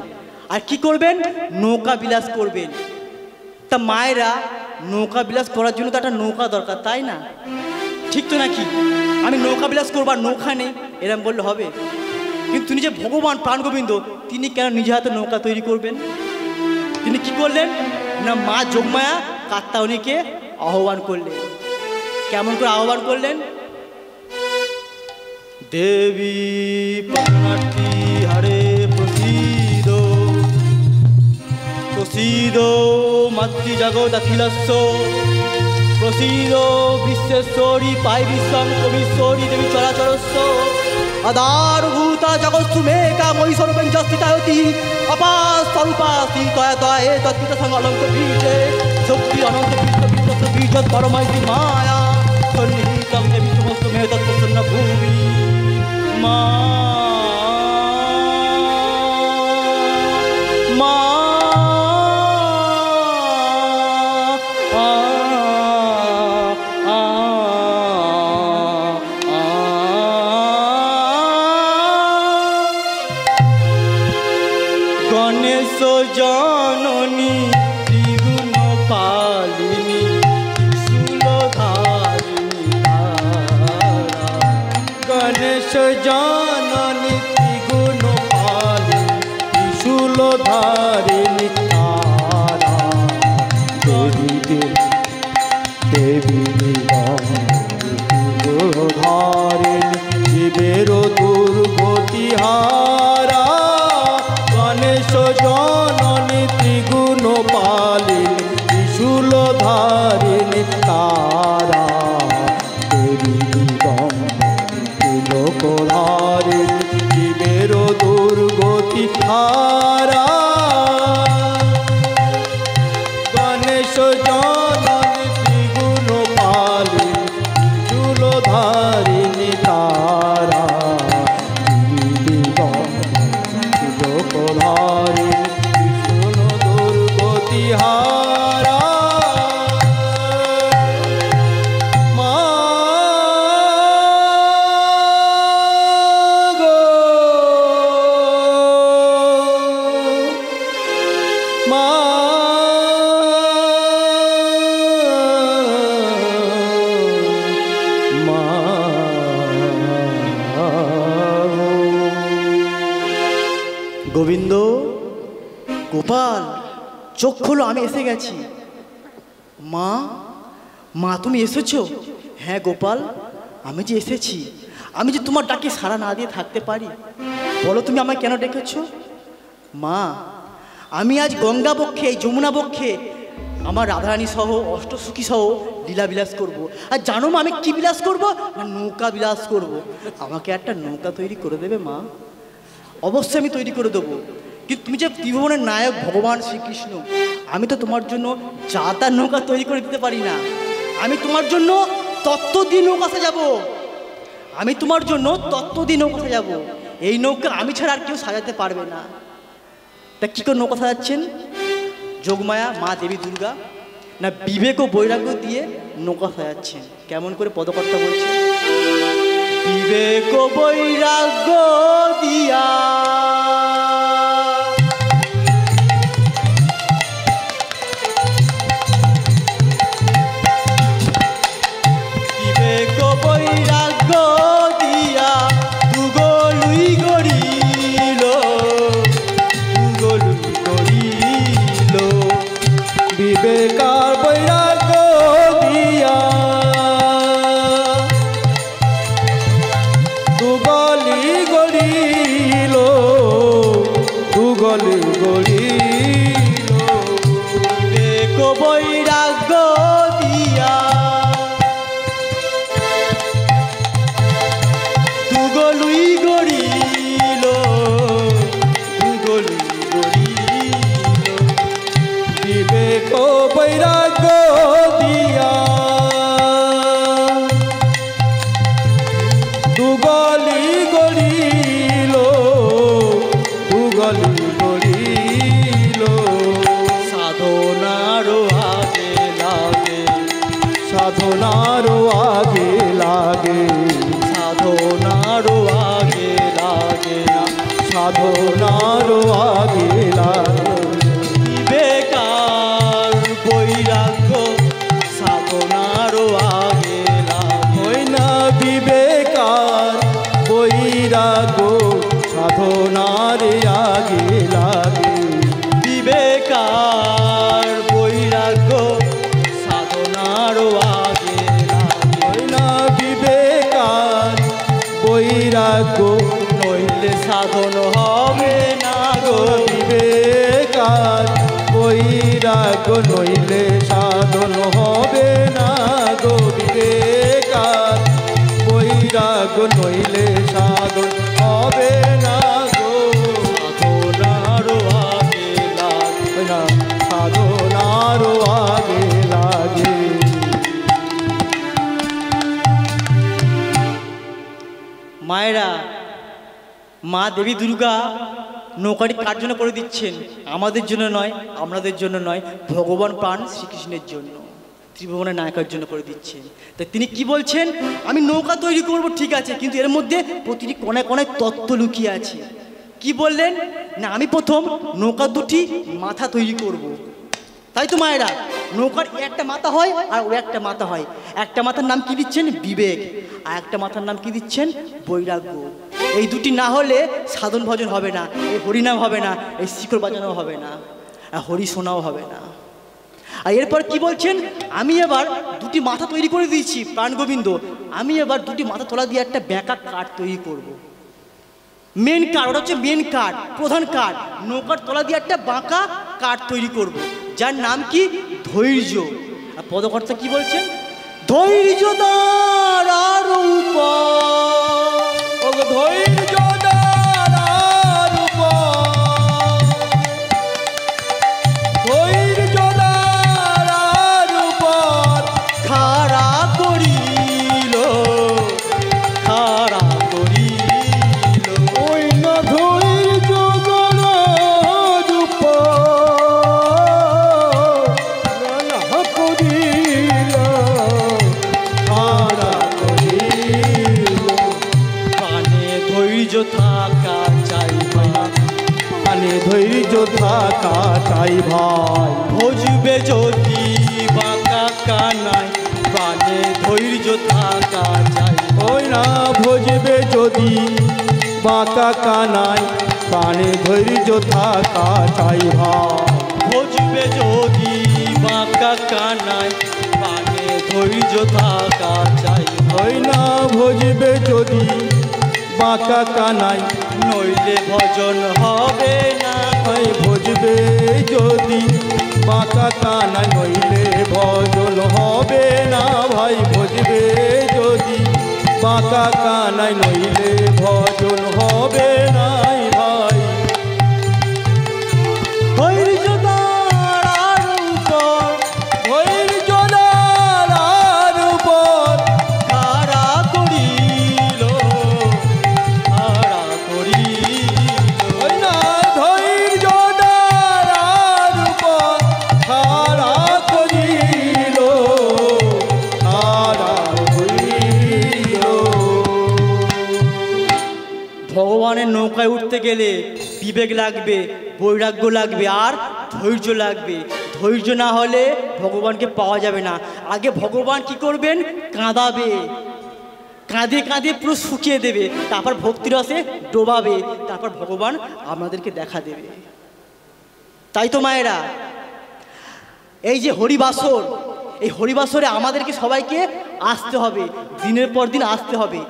আর কি করবেন? নৌকা বিলাস করবেন। তা মায়েরা নৌকা বিলাস করার জন্য তো একটা নৌকা দরকার, তাই না? ঠিক তো নাকি? আমি নৌকা বিলাস করবো আর নৌকা নেই, এরম বললে হবে? কিন্তু তিনি যে ভগবান প্রাণ গোবিন্দ, তিনি কেন নিজে হাতে নৌকা তৈরি করবেন? তিনি কি করলেন? না, মা যোগমায়া কাত্তায়নীকে আহ্বান করলেন। কেমন করে আহ্বান করলেন? দেবী পদ্মার্থী হরে প্রসীদ প্রসীদ মাতৃজগদাখিলস্য প্রসীদ বিশ্বেশ্বরী পাই বিশ্বং কবিশ্বরী দেবী চরাচরস্য আধারভূতা জগৎসু মেকা ময়ী স্বরূপেণ স্থিতায়তি অপাস্বরূপাস্তি তয়া তয়া এ তৎকৃত সঙ্গ অনন্ত বীজে শক্তি অনন্ত বিশ্ববিদ্যস্ত বীজৎ পরমাইতি মায়া সন্নিহিতং দেবী সমস্ত মে তৎপ্রসন্ন ভূমি মা মা গণেশ জননী ত্রিগুণ পালিনী ত্রিশূলধারিণী গণেশ জননী ত্রিগুণ পালিনী ত্রিশূলধারিণী তারা দেবী দেবী ধারিণী জীবের দুর্গতি হারা গণেশ জননী ত্রিগুণ পালিনী ত্রিশূলধারিণী তারা দেবী লোকধারিণী জীবের দুর্গতি হারা গণেশ জননী ত্রিগুণ পালিনী ত্রিশূলধারিণী তারা লোকধারিণী ত্রিশূল দুর্গতি হারা মা গো মা গোবিন্দ গোপাল চোখ খোলো, আমি এসে গেছি। মা মা তুমি এসেছো? হ্যাঁ গোপাল, আমি যে এসেছি। আমি যে তোমার ডাকে সাড়া না দিয়ে থাকতে পারি? বলো তুমি আমায় কেন ডেকেছো? মা আমি আজ গঙ্গা বক্ষে, এই যমুনা বক্ষে আমার রাধারানী সহ অষ্টসখী সহ লীলা বিলাস করবো। আর জানো মা আমি কি বিলাস করব? না নৌকা বিলাস করব। আমাকে একটা নৌকা তৈরি করে দেবে মা? অবশ্যই আমি তৈরি করে দেবো, কিন্তু তুমি যে ত্রিভুবনের নায়ক ভগবান শ্রীকৃষ্ণ, আমি তো তোমার জন্য যা তার নৌকা তৈরি করে দিতে পারি না। আমি তোমার জন্য তত্ত্ব দিয়ে নৌকা সাজাবো। আমি তোমার জন্য তত্ত্ব দিয়ে নৌকা সাজাবো। এই নৌকা আমি ছাড়া আর কেউ সাজাতে পারবে না। তা কী করে নৌকা সাজাচ্ছেন? যোগমায়া মা দেবী দুর্গা না বিবেক ও বৈরাগ্য দিয়ে নৌকা সাজাচ্ছেন। কেমন করে পদকর্তা বলছেন? বিবেক ও বৈরাগ্য দিয়া বিবেক ও বৈরাগ্য দিয়া দুগলুই গড়িল, দুগলুই গড়িল। বিবেক আর বৈরাগ্য দিয়া দুগলি গড়িল, দুগলি গড়িল। বিবেক ও বৈরাগ্য দিয়া দুগলুই গড়িল, দুগলুই গড়িল। বিবেক ও বৈরাগ্য দিয়া দুগলি গড়িল, দুগলি গড়িল। সাধনার আগে লাগে, সাধনার আগে লাগে, সাধনার আগে লাগে না, সাধনার আগে লাগে। বিবেক আর বৈরাগ্য সাধনার আগে লাগে। ওই না বিবেক আর বৈরাগ্য সাধনার আগে লাগে। বিবেক আর বৈরাগ্য সাধনার আগে লাগে। ওই না বিবেক আর বৈরাগ্য নইলে সাধন হবে না গো বিবেকার বৈরাগ্য নইলে সাধন হবে না গো বিবেকার বৈরাগ্য নইলে সাধন হবে না গো সাধনারও আগে লাগে না সাধনারও আগে লাগে। মায়েরা, মা দেবী দুর্গা নৌকাটি কার জন্য করে দিচ্ছেন? আমাদের জন্য নয়, আপনাদের জন্য নয়, ভগবান প্রাণ শ্রীকৃষ্ণের জন্য, ত্রিভুবনের নায়কের জন্য করে দিচ্ছেন। তাই তিনি কি বলছেন? আমি নৌকা তৈরি করব, ঠিক আছে, কিন্তু এর মধ্যে প্রতিটি কোণায় কোণায় তত্ত্ব লুকিয়ে আছে। কি বললেন? না, আমি প্রথম নৌকা দুটি মাথা তৈরি করব। তাই তো মায়েরা, নৌকার একটা মাথা হয় আর ও একটা মাথা হয়। একটা মাথার নাম কি দিচ্ছেন? বিবেক। আর একটা মাথার নাম কি দিচ্ছেন? বৈরাগ্য। এই দুটি না হলে সাধন ভজন হবে না, এই হরিনাম হবে না, এই শিকড় বাজানো হবে না, আর হরি শোনাও হবে না। আর এরপর কি বলছেন? আমি এবার দুটি মাথা তৈরি করে দিয়েছি প্রাণ গোবিন্দ, আমি এবার দুটি মাথা তোলা দিয়ে একটা বেঁকা কাঠ তৈরি করব। মেন কাঠ, ওটা হচ্ছে মেন কাঠ, প্রধান কাঠ। নৌকার তলা দিয়ে একটা বাঁকা কাঠ তৈরি করব, যার নাম কি? ধৈর্য। আর পদকর্তা কি বলছেন? ধৈর্য দ্বারার উপর, ধৈর্য দ্বারার উপর, ধৈর্য দ্বারার উপর খাড়া করিল, খাড়া করিল, ওই না ধৈর্য দ্বারার উপর না করিল, খাড়া করিল। প্রাণে ধৈর্য থাকা চাই ভাই, প্রাণে ধৈর্য থাকা চাই ভাই, ভজবে যদি বাঁকা কানায়, প্রাণে ধৈর্য থাকা চাই। ওই না ভজবে যদি বাঁকা কানায়, প্রাণে ধৈর্য থাকা চাই ভাই, ভজবে যদি বাঁকা কানায়, প্রাণে ধৈর্য থাকা চাই। ওই না ভজবে যদি বাঁকা কানায়, নইলে ভজন হবে না, ভাই ভজবে যদি বাঁকা কানায়, নইলে ভজন হবে না ভাই, ভজবে যদি বাঁকা কানায়, নইলে ভজন হবে নাই ভাই। ধৈর্য দ্বারার উপর, ধৈর্য দ্বারার উপর খাড়া করিল, খাড়া করিল, ওই না ধৈর্য দ্বারার উপর খাড়া করিল, খাড়া করিল। ভগবানের নৌকায় উঠতে গেলে বিবেক লাগবে, বৈরাগ্য লাগবে, আর ধৈর্য লাগবে। ধৈর্য না হলে ভগবানকে পাওয়া যাবে না। আগে ভগবান কি করবেন? কাঁদাবে, কাঁদে কাঁদে পুরো শুকিয়ে দেবে, তারপর ভক্তিরসে ডোবাবে, তারপর ভগবান আমাদেরকে দেখা দেবে। তাই তো মায়েরা, এই যে হরিবাসর, এই হরিবাসরে আমাদেরকে সবাইকে আসতে হবে, দিনের পর দিন আসতে হবে।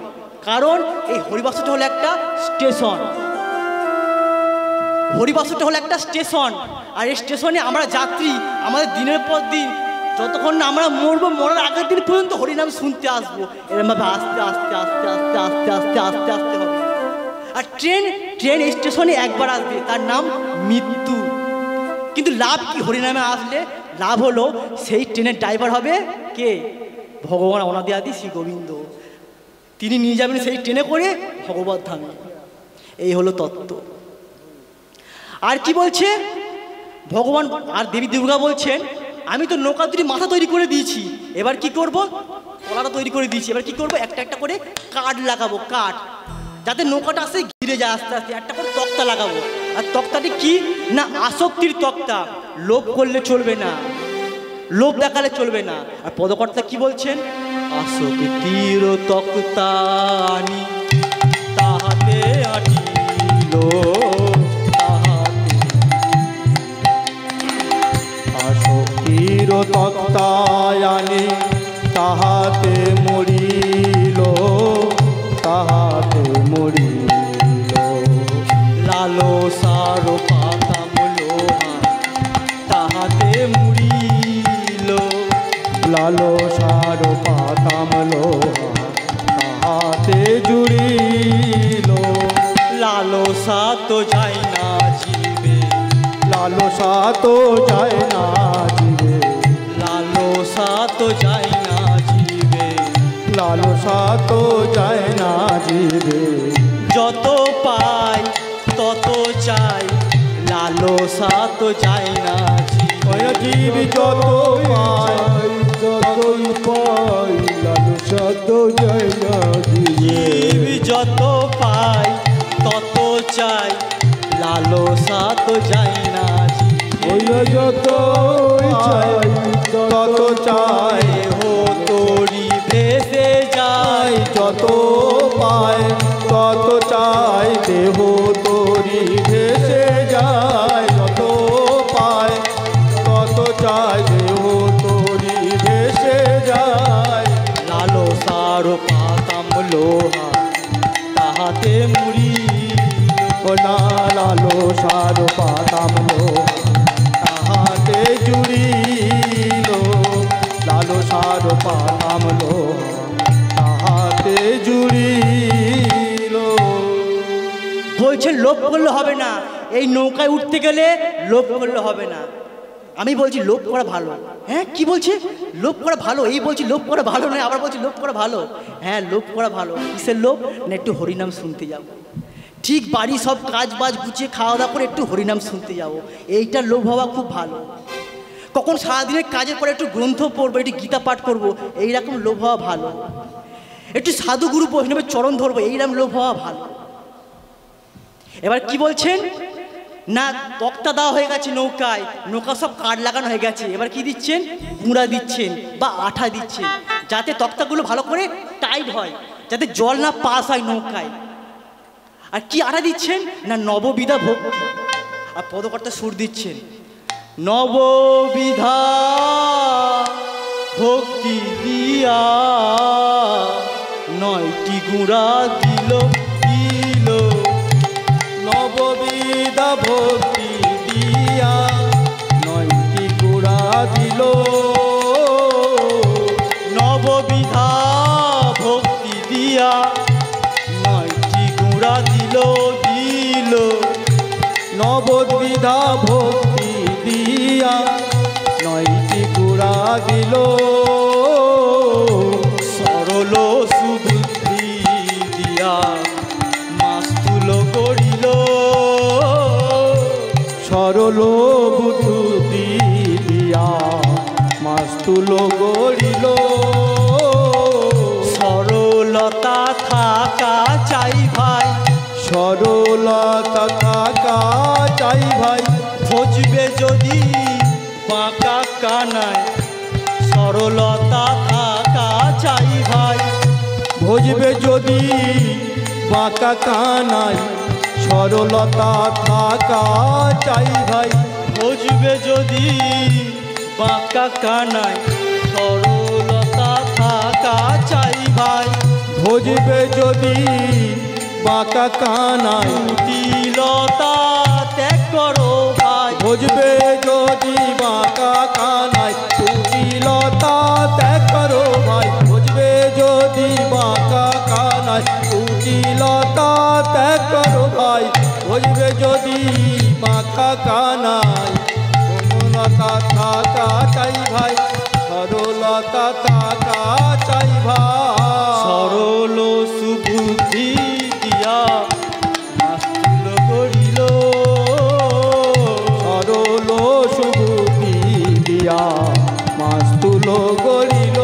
কারণ এই হরিবাসরটা হলো একটা স্টেশন, হরিবাসরটা হলো একটা স্টেশন। আর এই স্টেশনে আমরা যাত্রী, আমাদের দিনের পর দিন যতক্ষণ না আমরা মরবো, মরার আগের দিন পর্যন্ত হরিনাম শুনতে আসবো। এরমভাবে আস্তে আস্তে আস্তে আস্তে আস্তে আস্তে আস্তে আস্তে হবে। আর ট্রেন এই স্টেশনে একবার আসবে, তার নাম মৃত্যু। কিন্তু লাভ কি? হরিনামে আসলে লাভ হলো সেই ট্রেনের ড্রাইভার হবে কে? ভগবান অনাদি আদি শ্রী গোবিন্দ। তিনি নিয়ে যাবেন সেই ট্রেনে করে ভগবত ধামে। এই হলো তত্ত্ব। আর কি বলছে ভগবান? আর দেবী দুর্গা বলছেন, আমি তো নৌকা দুটি মাথা তৈরি করে দিয়েছি, এবার কি করব? তলাটা তৈরি করে দিয়েছি, এবার কি করব? একটা একটা করে কাঠ লাগাবো, কাঠ, যাতে নৌকাটা আসে ঘিরে যায় আস্তে আস্তে। একটা করে তক্তা লাগাবো। আর তক্তাটি কি না? আসক্তির তক্তা। লোভ করলে চলবে না, লোভ দেখালে চলবে না। আর পদকর্তা কি বলছেন? আসক্তির তক্তা আনি তাহাতে আটিল, আসক্তির তক্তায়ানি তাহাতে মরিল, তাহাতে জুড়িল। লালসা তো যায় না জিবে, লালসা তো যায় না জিবে, লালসা তো যায় না জিবে, লালসা তো যায় না জিবে। যত পাই তত চাই, লালসা তো যায় না ওই জীব যত পায় যতই পায়, লালসা তো যায় না জিবে। জীব যত পাই তত চাই, লালসা তো যায় না ওই যত চাই তত চাই, হো তোরি ভেসে যায়, যত পায় তত চাই, দেহ তোরি ভেসে যায়। যত পায় তত চাই, দেহ তোরি ভেসে যায়। লালসার পাতাম লোহা তাহাতে মুড়ি, ও না লালসার পাতাম লোহা তাহাতে জুড়িল। লালসার পাতাম লোহা তাহাতে জুড়িল। বলছেন লোভ করলে হবে না, এই নৌকায় উঠতে গেলে লোভ করলে হবে না। আমি বলছি লোভ করা ভালো। হ্যাঁ কি বলছে? লোভ করা ভালো। এই বলছি লোভ করা ভালো নয়, আবার বলছি লোভ করা ভালো। হ্যাঁ লোভ করা ভালো। কিসের লোভ? না একটু হরিনাম শুনতে যাব, ঠিক বাড়ি সব কাজ বাজ গুছিয়ে খাওয়া দাওয়া করে একটু হরিনাম শুনতে যাব, এইটা লোভ হওয়া খুব ভালো। কখন সারাদিনের কাজের পরে একটু গ্রন্থ পড়বো, একটু গীতা পাঠ করবো, এইরকম লোভ হওয়া ভালো। একটু সাধু গুরু বৈষ্ণবের চরণ ধরবো, এইরকম লোভ হওয়া ভালো। এবার কি বলছেন না, তক্তা দেওয়া হয়ে গেছে নৌকায়, নৌকা সব কাঠ লাগানো হয়ে গেছে। এবার কি দিচ্ছেন? গুঁড়া দিচ্ছেন বা আঠা দিচ্ছেন, যাতে তক্তাগুলো ভালো করে টাইট হয়, যাতে জল না পাস হয় নৌকায়। আর কি আঠা দিচ্ছেন? না নববিধা ভক্তি। আর পদকর্তা সুর দিচ্ছেন, নববিধা ভক্তি দিয়া 9টি গুঁড়া দিল দিল, নববিধা ভক্তি দিয়া 9টি গুঁড়া দিল। নববিধা ভক্তি দিয়া 9টি গুঁড়া দিল দিল, নববিধা ভক্তি দিয়া 9টি গুঁড়া দিল। সরল সুবুদ্ধি দিয়া মাস্তুল করিল, সরল বুদ্ধি দিয়া মাস্তুল গড়িল। সরলতা থাকা চাই ভাই, সরলতা থাকা চাই ভাই, ভজবে যদি বাঁকা কানায়, সরলতা থাকা চাই ভাই, ভজবে যদি বাঁকা কানাই, সরলতা থাকা চাই ভাই। ভজবে যদি বাঁকা কানায়, সরলতা থাকা চাই ভাই, ভজবে যদি বাঁকা কানাই, কুটিলতা ত্যাগ করো ভাই, ভজবে যদি বাঁকা কানাই, কুটিলতা ত্যাগ করো ভাই। ভজবে যদি বাঁকা কানাই, কুটিলতা ত্যাগ করো ভাই। ভজবে যদি বাঁকা কানাই, কোমলতা থাকা চাই ভাই, সরলতা থাকা চাই ভাই। সরল সুবুদ্ধি দিয়া মাস্তুল করিল, সরল সুবুদ্ধি দিয়া মাস্তুল গড়িল।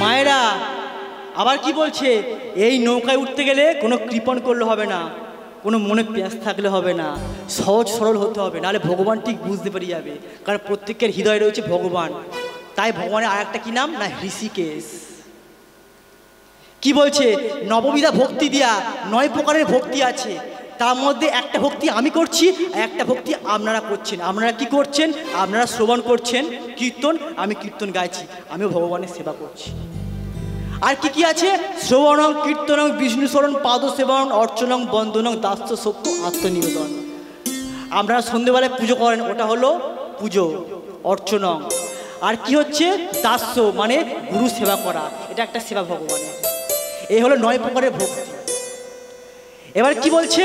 মায়েরা আবার কি বলছে? এই নৌকায় উঠতে গেলে কোনো কৃপণ করলে হবে না, কোনো মনে প্যাঁচ থাকলে হবে না, সহজ সরল হতে হবে, নাহলে ভগবান ঠিক বুঝতে পেরে যাবে। কারণ প্রত্যেকের হৃদয়ে রয়েছে ভগবান। তাই ভগবানের আর একটা কি নাম? না ঋষিকেশ। কি বলছে? নববিধা ভক্তি দিয়া 9 প্রকারের ভক্তি আছে, তার মধ্যে একটা ভক্তি আমি করছি, আর একটা ভক্তি আপনারা করছেন। আপনারা কি করছেন? আপনারা শ্রবণ করছেন কীর্তন, আমি কীর্তন গাইছি, আমিও ভগবানের সেবা করছি। আর কি কি আছে? শ্রবণং কীর্তনং বিষ্ণু স্মরণ পাদ সেবন অর্চনং বন্দনং দাস্য সত্য আত্মনিবেদন। আপনারা সন্ধ্যেবেলায় পুজো করেন, ওটা হলো পুজো অর্চনং। আর কি হচ্ছে দাস্য, মানে গুরু সেবা করা, এটা একটা সেবা ভগবানের। এই হলো 9 প্রকারের ভক্তি। এবার কি বলছে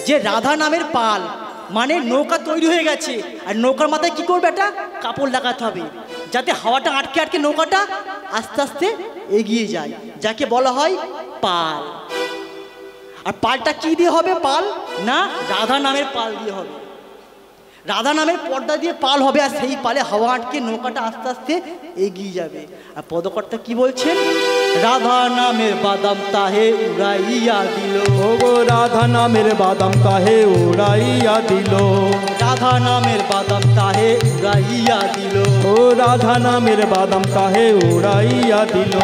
যে রাধা নামের পাল, মানে নৌকা তৈরি হয়ে গেছে, আর নৌকার মাথায় কি করবে, একটা কাপড় লাগাতে হবে যাতে হাওয়াটা আটকে আটকে নৌকাটা আস্তে আস্তে এগিয়ে যায়, যাকে বলা হয় পাল। আর পালটা কি দিয়ে হবে? পাল না রাধা নামের পাল দিয়ে হবে, রাধা নামের পর্দা দিয়ে পাল হবে, আর সেই পালে হাওয়া আটকে নৌকাটা আস্তে আস্তে এগিয়ে যাবে। আর পদকর্তা কি বলছেন? রাধা নামের বাদাম তাহে উড়াইয়া দিল, ও গো রাধা নামের বাদাম তাহে উড়াইয়া দিল, রাধা নামের বাদাম তাহে উড়াইয়া দিল, ও রাধা নামের বাদাম তাহে উড়াইয়া দিল।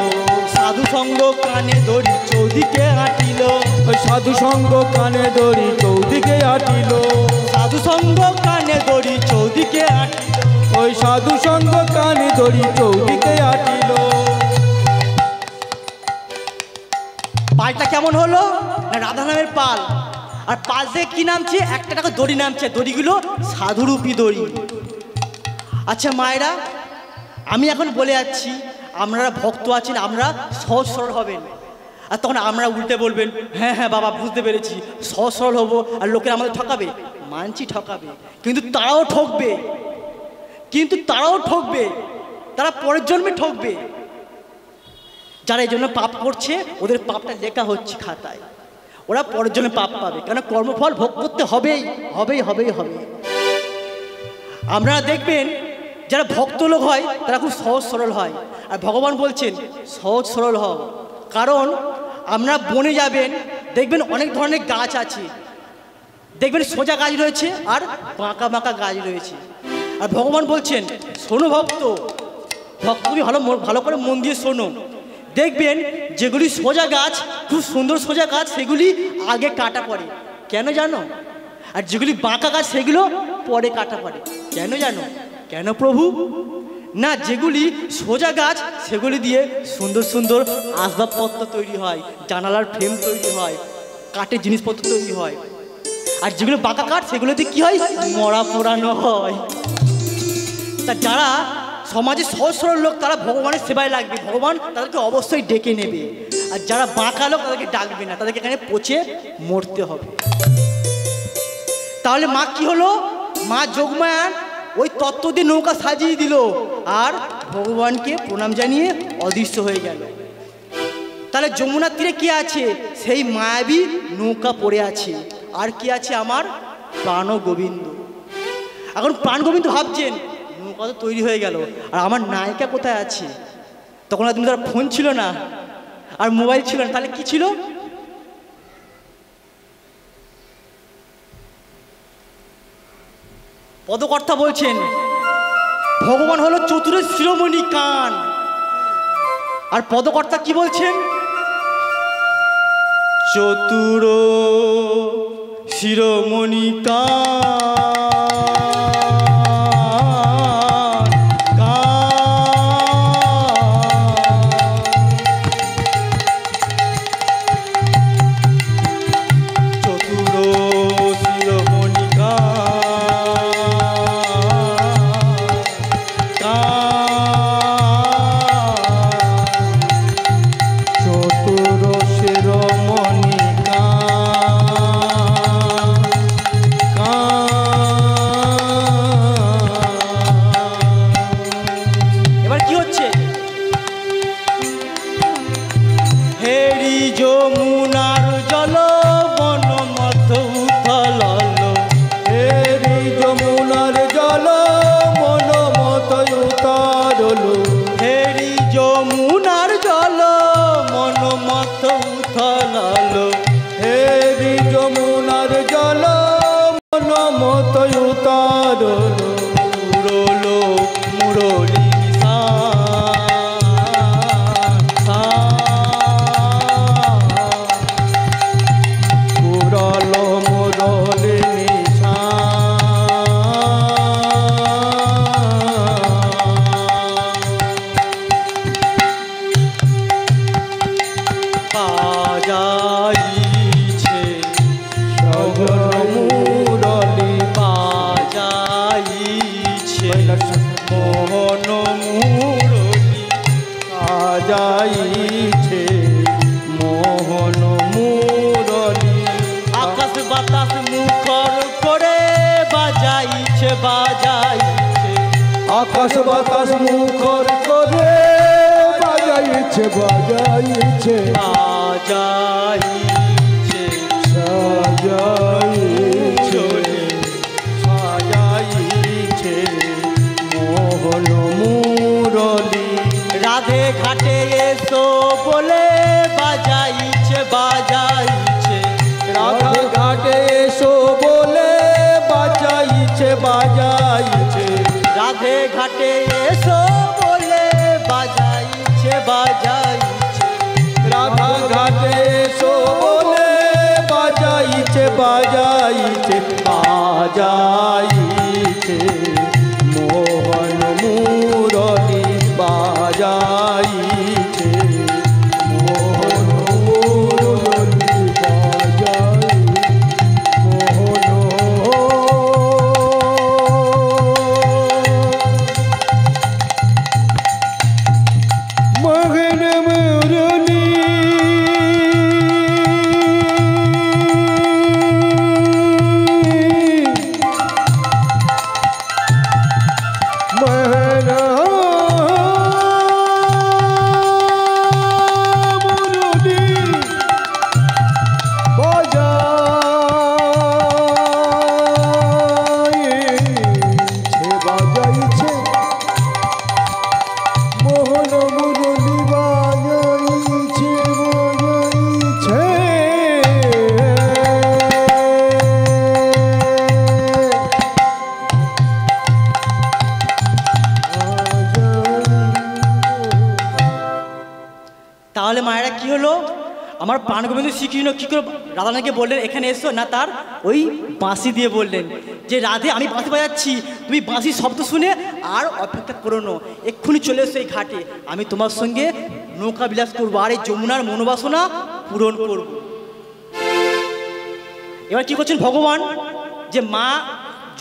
সাধু সঙ্গ কানে দড়ি চৌদিকে আটিল, ওই সাধু সঙ্গ কানে দড়ি চৌদিকে আটিল, সাধু সঙ্গ কানে দড়ি চৌদিকে আটিল, ওই সাধু সঙ্গ কানে দড়ি চৌদিকে আটিল। পালটা কেমন হলো? না রাধা নামের পাল, আর পাল থেকে কি নামছে? একটা টাকা দড়ি নামছে, দড়িগুলো সাধুরূপী দড়ি। আচ্ছা মায়েরা, আমি এখন বলে যাচ্ছি, আপনারা ভক্ত আছেন, আমরা সহজ সরল হবেন, আর তখন আমরা উল্টে বলবেন হ্যাঁ হ্যাঁ বাবা বুঝতে পেরেছি, সহজ সরল হবো, আর লোকেরা আমাদের ঠকাবে। মানছি ঠকাবে, কিন্তু তারাও ঠকবে, কিন্তু তারাও ঠকবে, তারা পরের জন্মে ঠকবে। যারা এই জন্য পাপ করছে, ওদের পাপটা লেখা হচ্ছে খাতায়, ওরা পরের জন্য পাপ পাবে, কেন কর্মফল ভোগ করতে হবেই হবেই হবেই হবে। আপনারা দেখবেন যারা ভক্ত লোক হয় তারা খুব সহজ সরল হয়, আর ভগবান বলছেন সহজ সরল হও। কারণ আপনারা বনে যাবেন, দেখবেন অনেক ধরনের গাছ আছে, দেখবেন সোজা গাছ রয়েছে আর বাঁকা বাঁকা গাছ রয়েছে, আর ভগবান বলছেন শোনো ভক্ত, ভক্ত তুমি ভালো করে মন দিয়ে শোনো, দেখবেন যেগুলি সোজা গাছ, খুব সুন্দর সোজা গাছ, সেগুলি আগে কাটা পড়ে, কেন জানো? আর যেগুলি বাঁকা গাছ সেগুলো পরে কাটা পড়ে, কেন জানো? কেন প্রভু? না যেগুলি সোজা গাছ সেগুলি দিয়ে সুন্দর সুন্দর আসবাবপত্র তৈরি হয়, জানালার ফ্রেম তৈরি হয়, কাঠের জিনিসপত্র তৈরি হয়, আর যেগুলো বাঁকা কাঠ সেগুলোতে কি হয়? মরা পোড়ানো হয়। তা যারা সমাজে সহজ সরল লোক তারা ভগবানের সেবায় লাগবে, ভগবান তাদেরকে অবশ্যই ডেকে নেবে, আর যারা বাঁকা লোক তাদেরকে ডাকবে না, তাদেরকে এখানে পচে মরতে হবে। তাহলে মা কি হলো? মা যোগমায়ার ওই তত্ত্ব দিয়ে নৌকা সাজিয়ে দিল, আর ভগবানকে প্রণাম জানিয়ে অদৃশ্য হয়ে গেল। তাহলে যমুনার তীরে কে আছে? সেই মায়াবী নৌকা পড়ে আছে, আর কি আছে? আমার প্রাণ গোবিন্দ। এখন প্রাণ গোবিন্দ ভাবছেন নৌকা তো তৈরি হয়ে গেল, আর আমার নায়িকা কোথায় আছে? তখন আর তার ফোন ছিল না, আর মোবাইল ছিল না, তাহলে কি ছিল? পদকর্তা বলছেন ভগবান হলো চতুর শিরোমণি কান, আর পদকর্তা কি বলছেন? চতুর শিরোমণি মোহন বাজাইছে মোহন মুরলী। আকাশ বাতাস মুখর করে বাজাইছে বাজাইছে, আকাশ বাতাস মুখর করে বাজাইছে বাজাইছে বাজাইছে সাজাইছে সাজাইছে মোহন মুরলী। রাধে ঘাটে এসো বলে বাজাইছে বাজাইছে, রাধা ঘাটে এসো বলে বাজাইছে বাজাইছে, রাধে ঘাটে এসো বলে বাজাইছে বাজাইছে, রাধা ঘাটে এসো বলে বাজাইছে বাজাইছে বাজাইছে মোহন মুরলী বাজাইছে মোহন মুরলী বাজাইছে মোহন। মোহন মুরলী মোহন মুরলী বাজাইছে বাজাইছে মোহন মুরলী বাজাইছে বাজাইছে। তাহলে মায়েরা কি হলো, আমার প্রাণগোবিন্দ শ্রীকৃষ্ণ কি করে রাধানাকে বললেন এখানে এসো, না তার ওই বাঁশি দিয়ে বললেন যে রাধে আমি বাঁশি বাজাচ্ছি, তুমি বাঁশির শব্দ শুনে আর অপেক্ষা করো না, এক্ষুনি চলে এসো এই ঘাটে, আমি তোমার সঙ্গে নৌকা বিলাস করবো আর এই যমুনার মনোবাসনা পূরণ করব। এবার কি করছেন ভগবান, যে মা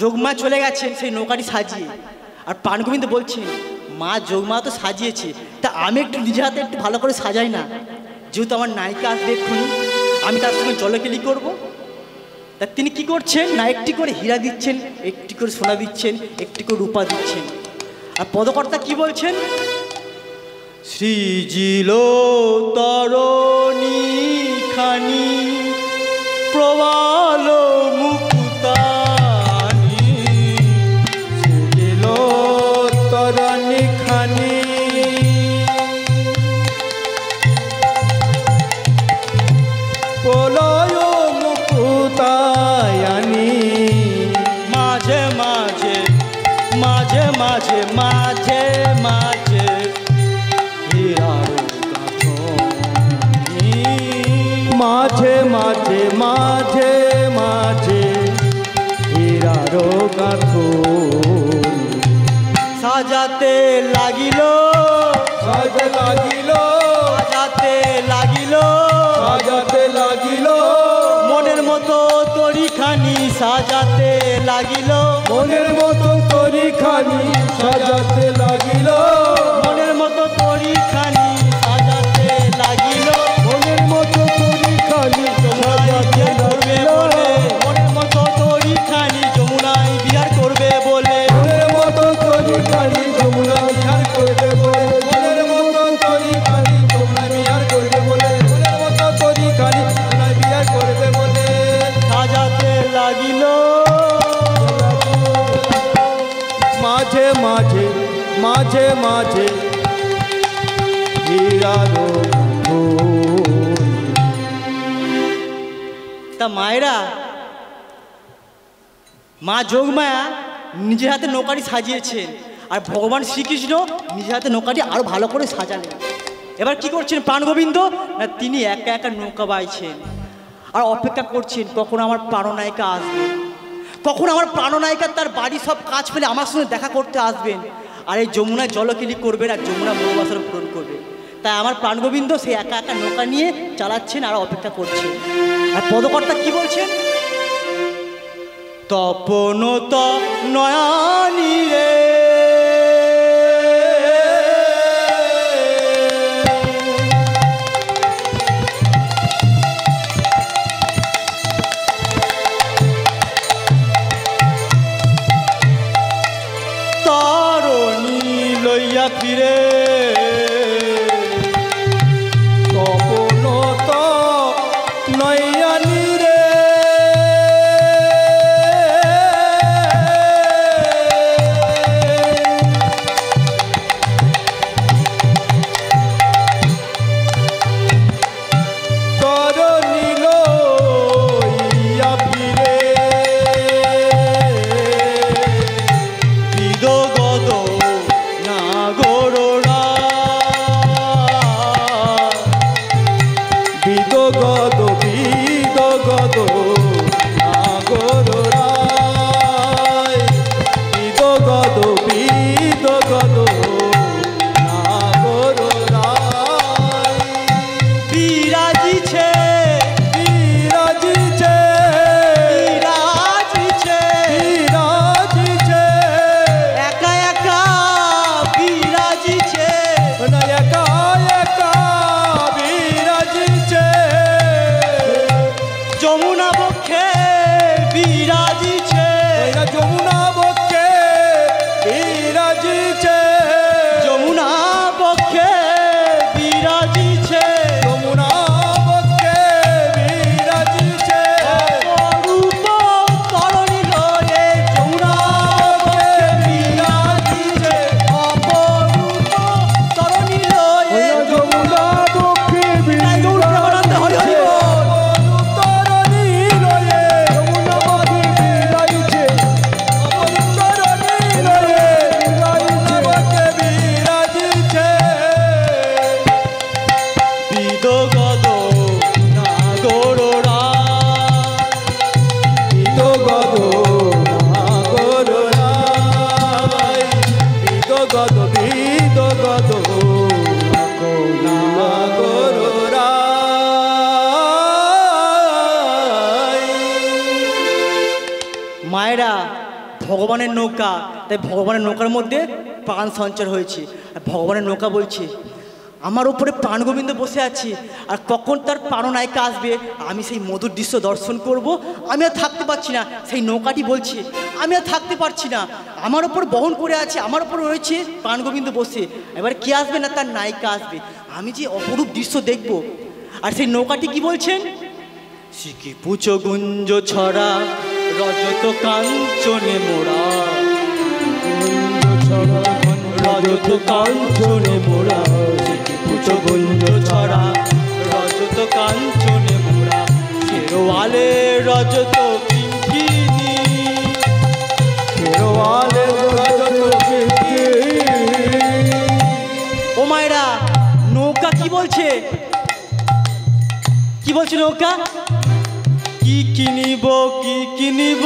যোগমা চলে গেছেন সেই নৌকাটি সাজিয়ে, আর প্রাণগোবিন্দ বলছেন মা যোগমা তো সাজিয়েছে, তা আমি একটু নিজের হাতে একটু ভালো করে সাজাই না, যেহেতু আমার নায়িকা আসবে এক্ষুনি, আমি তার সঙ্গে জলকেলি করব। তা তিনি কি করছেন না, একটি করে হীরা দিচ্ছেন, একটি করে সোনা দিচ্ছেন, একটি করে রূপা দিচ্ছেন। আর পদকর্তা কি বলছেন, সৃজিল তরণী খানি প্রবাল মুকুতানি, সৃজিল তরণী খানি প্রলয় মুকুতায়ানি, মাঝে মাঝে মাঝে মাঝে মাঝে মাঝে হীরার গাঁথনি, মাঝে মাঝে মাঝে মাঝে হীরার গাঁথনি। সাজাতে লাগিল সাজতে লাগিল সাজাতে লাগিল সাজাতে লাগিল মনের মতো তরিখানি সাজাতে লাগিল, মনের মতো তরিখানি সাজাতে লাগিল, মনের মতো তরিখানি সাজাতে লাগিল, মনের মতো তরিখানি সাজাতে করবে লাগিল, বলে মনের মতো তরিখানি যমুনায় বিহার করবে বলে, মনের মতো তরিখানি যমুনা বিহার করবে বলে, মনের মতো তরিখানি যমুনা বিহার করবে বলে, মনের মতো তরিখানি যমুনা বিহার করবে বলে সাজাতে লাগিল। মাঝে মাঝে মাঝে মাঝে হীরার গাঁথনি। তা মায়েরা, মা যোগমায়া নিজের হাতে নৌকাটি সাজিয়েছেন, আর ভগবান শ্রীকৃষ্ণ নিজের হাতে নৌকাটি আরো ভালো করে সাজালেন। এবার কি করছেন প্রাণগোবিন্দ, না তিনি একা একা নৌকা বাইছেন আর অপেক্ষা করছেন কখন আমার প্রাণনায়িকা আসবে, কখন আমার প্রাণনায়িকা তার বাড়ি সব কাজ ফেলে আমার সঙ্গে দেখা করতে আসবেন, আর এই যমুনায় জলকেলি করবেন আর যমুনা মনোবাসনা পূরণ করবে। তাই আমার প্রাণগোবিন্দ সে একা একা নৌকা নিয়ে চালাচ্ছেন আর অপেক্ষা করছেন। আর পদকর্তা কি বলছেন, তপন নয়ানি রে বিদ গদ নাগররা বিদ গদ নাগররাই বিদ গদ নাগররাই। মায়েরা ভগবানের নৌকা, তাই ভগবানের নৌকার মধ্যে প্রাণ সঞ্চার হয়েছে। আর ভগবানের নৌকা বলছে আমার উপরে প্রাণগোবিন্দ বসে আছে, আর কখন তার প্রাণনায়িকা আসবে আমি সেই মধুর দৃশ্য দর্শন করব। আমি আর থাকতে পারছি না। সেই নৌকাটি বলছে আমি আর থাকতে পারছি না, আমার ওপর বহন করে আছে, আমার ওপর রয়েছে প্রাণগোবিন্দ বসে। এবার কে আসবে না তার নায়িকা আসবে, আমি যে অপরূপ দৃশ্য দেখব। আর সেই নৌকাটি কি বলছেন, সিকি পুচো গুঞ্জ ছড়া রজত কাঞ্চনে মোড়া, রজত কাঞ্চনে মোড়া, সিকি পুচো গুঞ্জ ছড়া রজত কাঞ্চনে মোড়া, শেরওয়ালে রজত কিঙ্কিনি, শেরওয়ালে রজত কিঙ্কিনি। ও মায়েরা নৌকা কি বলছে, কি বলছে নৌকা, কি কিনিব কি কিনিব,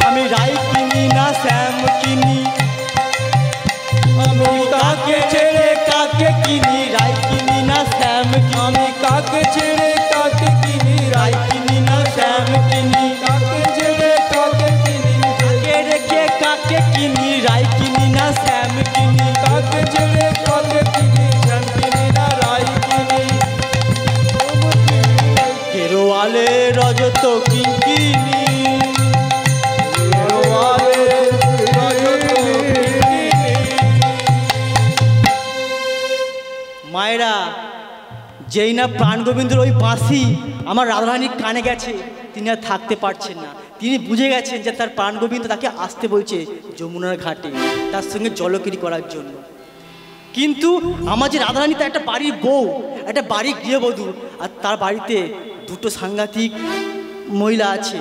আমি রাই কিনি না শ্যাম কিনি, আমি কাকে ছেড়ে কাকে কিনি, রাই কিনি না শ্যাম কিনি, আমি কাকে ছেড়ে কাকে কিনি, রাই কিনি না শ্যাম কিনি, কাকে ছেড়ে কাকে কিনি, কাকে রেখে কাকে কিনি, রাই কিনি না শ্যাম কিনি, কাকে ছেড়ে কাকে কিনি, শ্যাম কিনি না রাই কিনি। কেরোয়ালে রজত কিঙ্কিনি, শেরওয়ালে রজত কিঙ্কিনি। মায়েরা যেই না প্রাণগোবিন্দের ওই বাঁশি আমার রাধারানীর কানে গেছে, তিনি আর থাকতে পারছেন না। তিনি বুঝে গেছেন যে তার প্রাণগোবিন্দ তাকে আসতে বলছে যমুনার ঘাটে তার সঙ্গে জলকিরি করার জন্য। কিন্তু আমার যে রাধারানী তার একটা বাড়ির বউ, একটা বাড়ির গৃহবধূ, আর তার বাড়িতে দুটো সাংঘাতিক মহিলা আছে।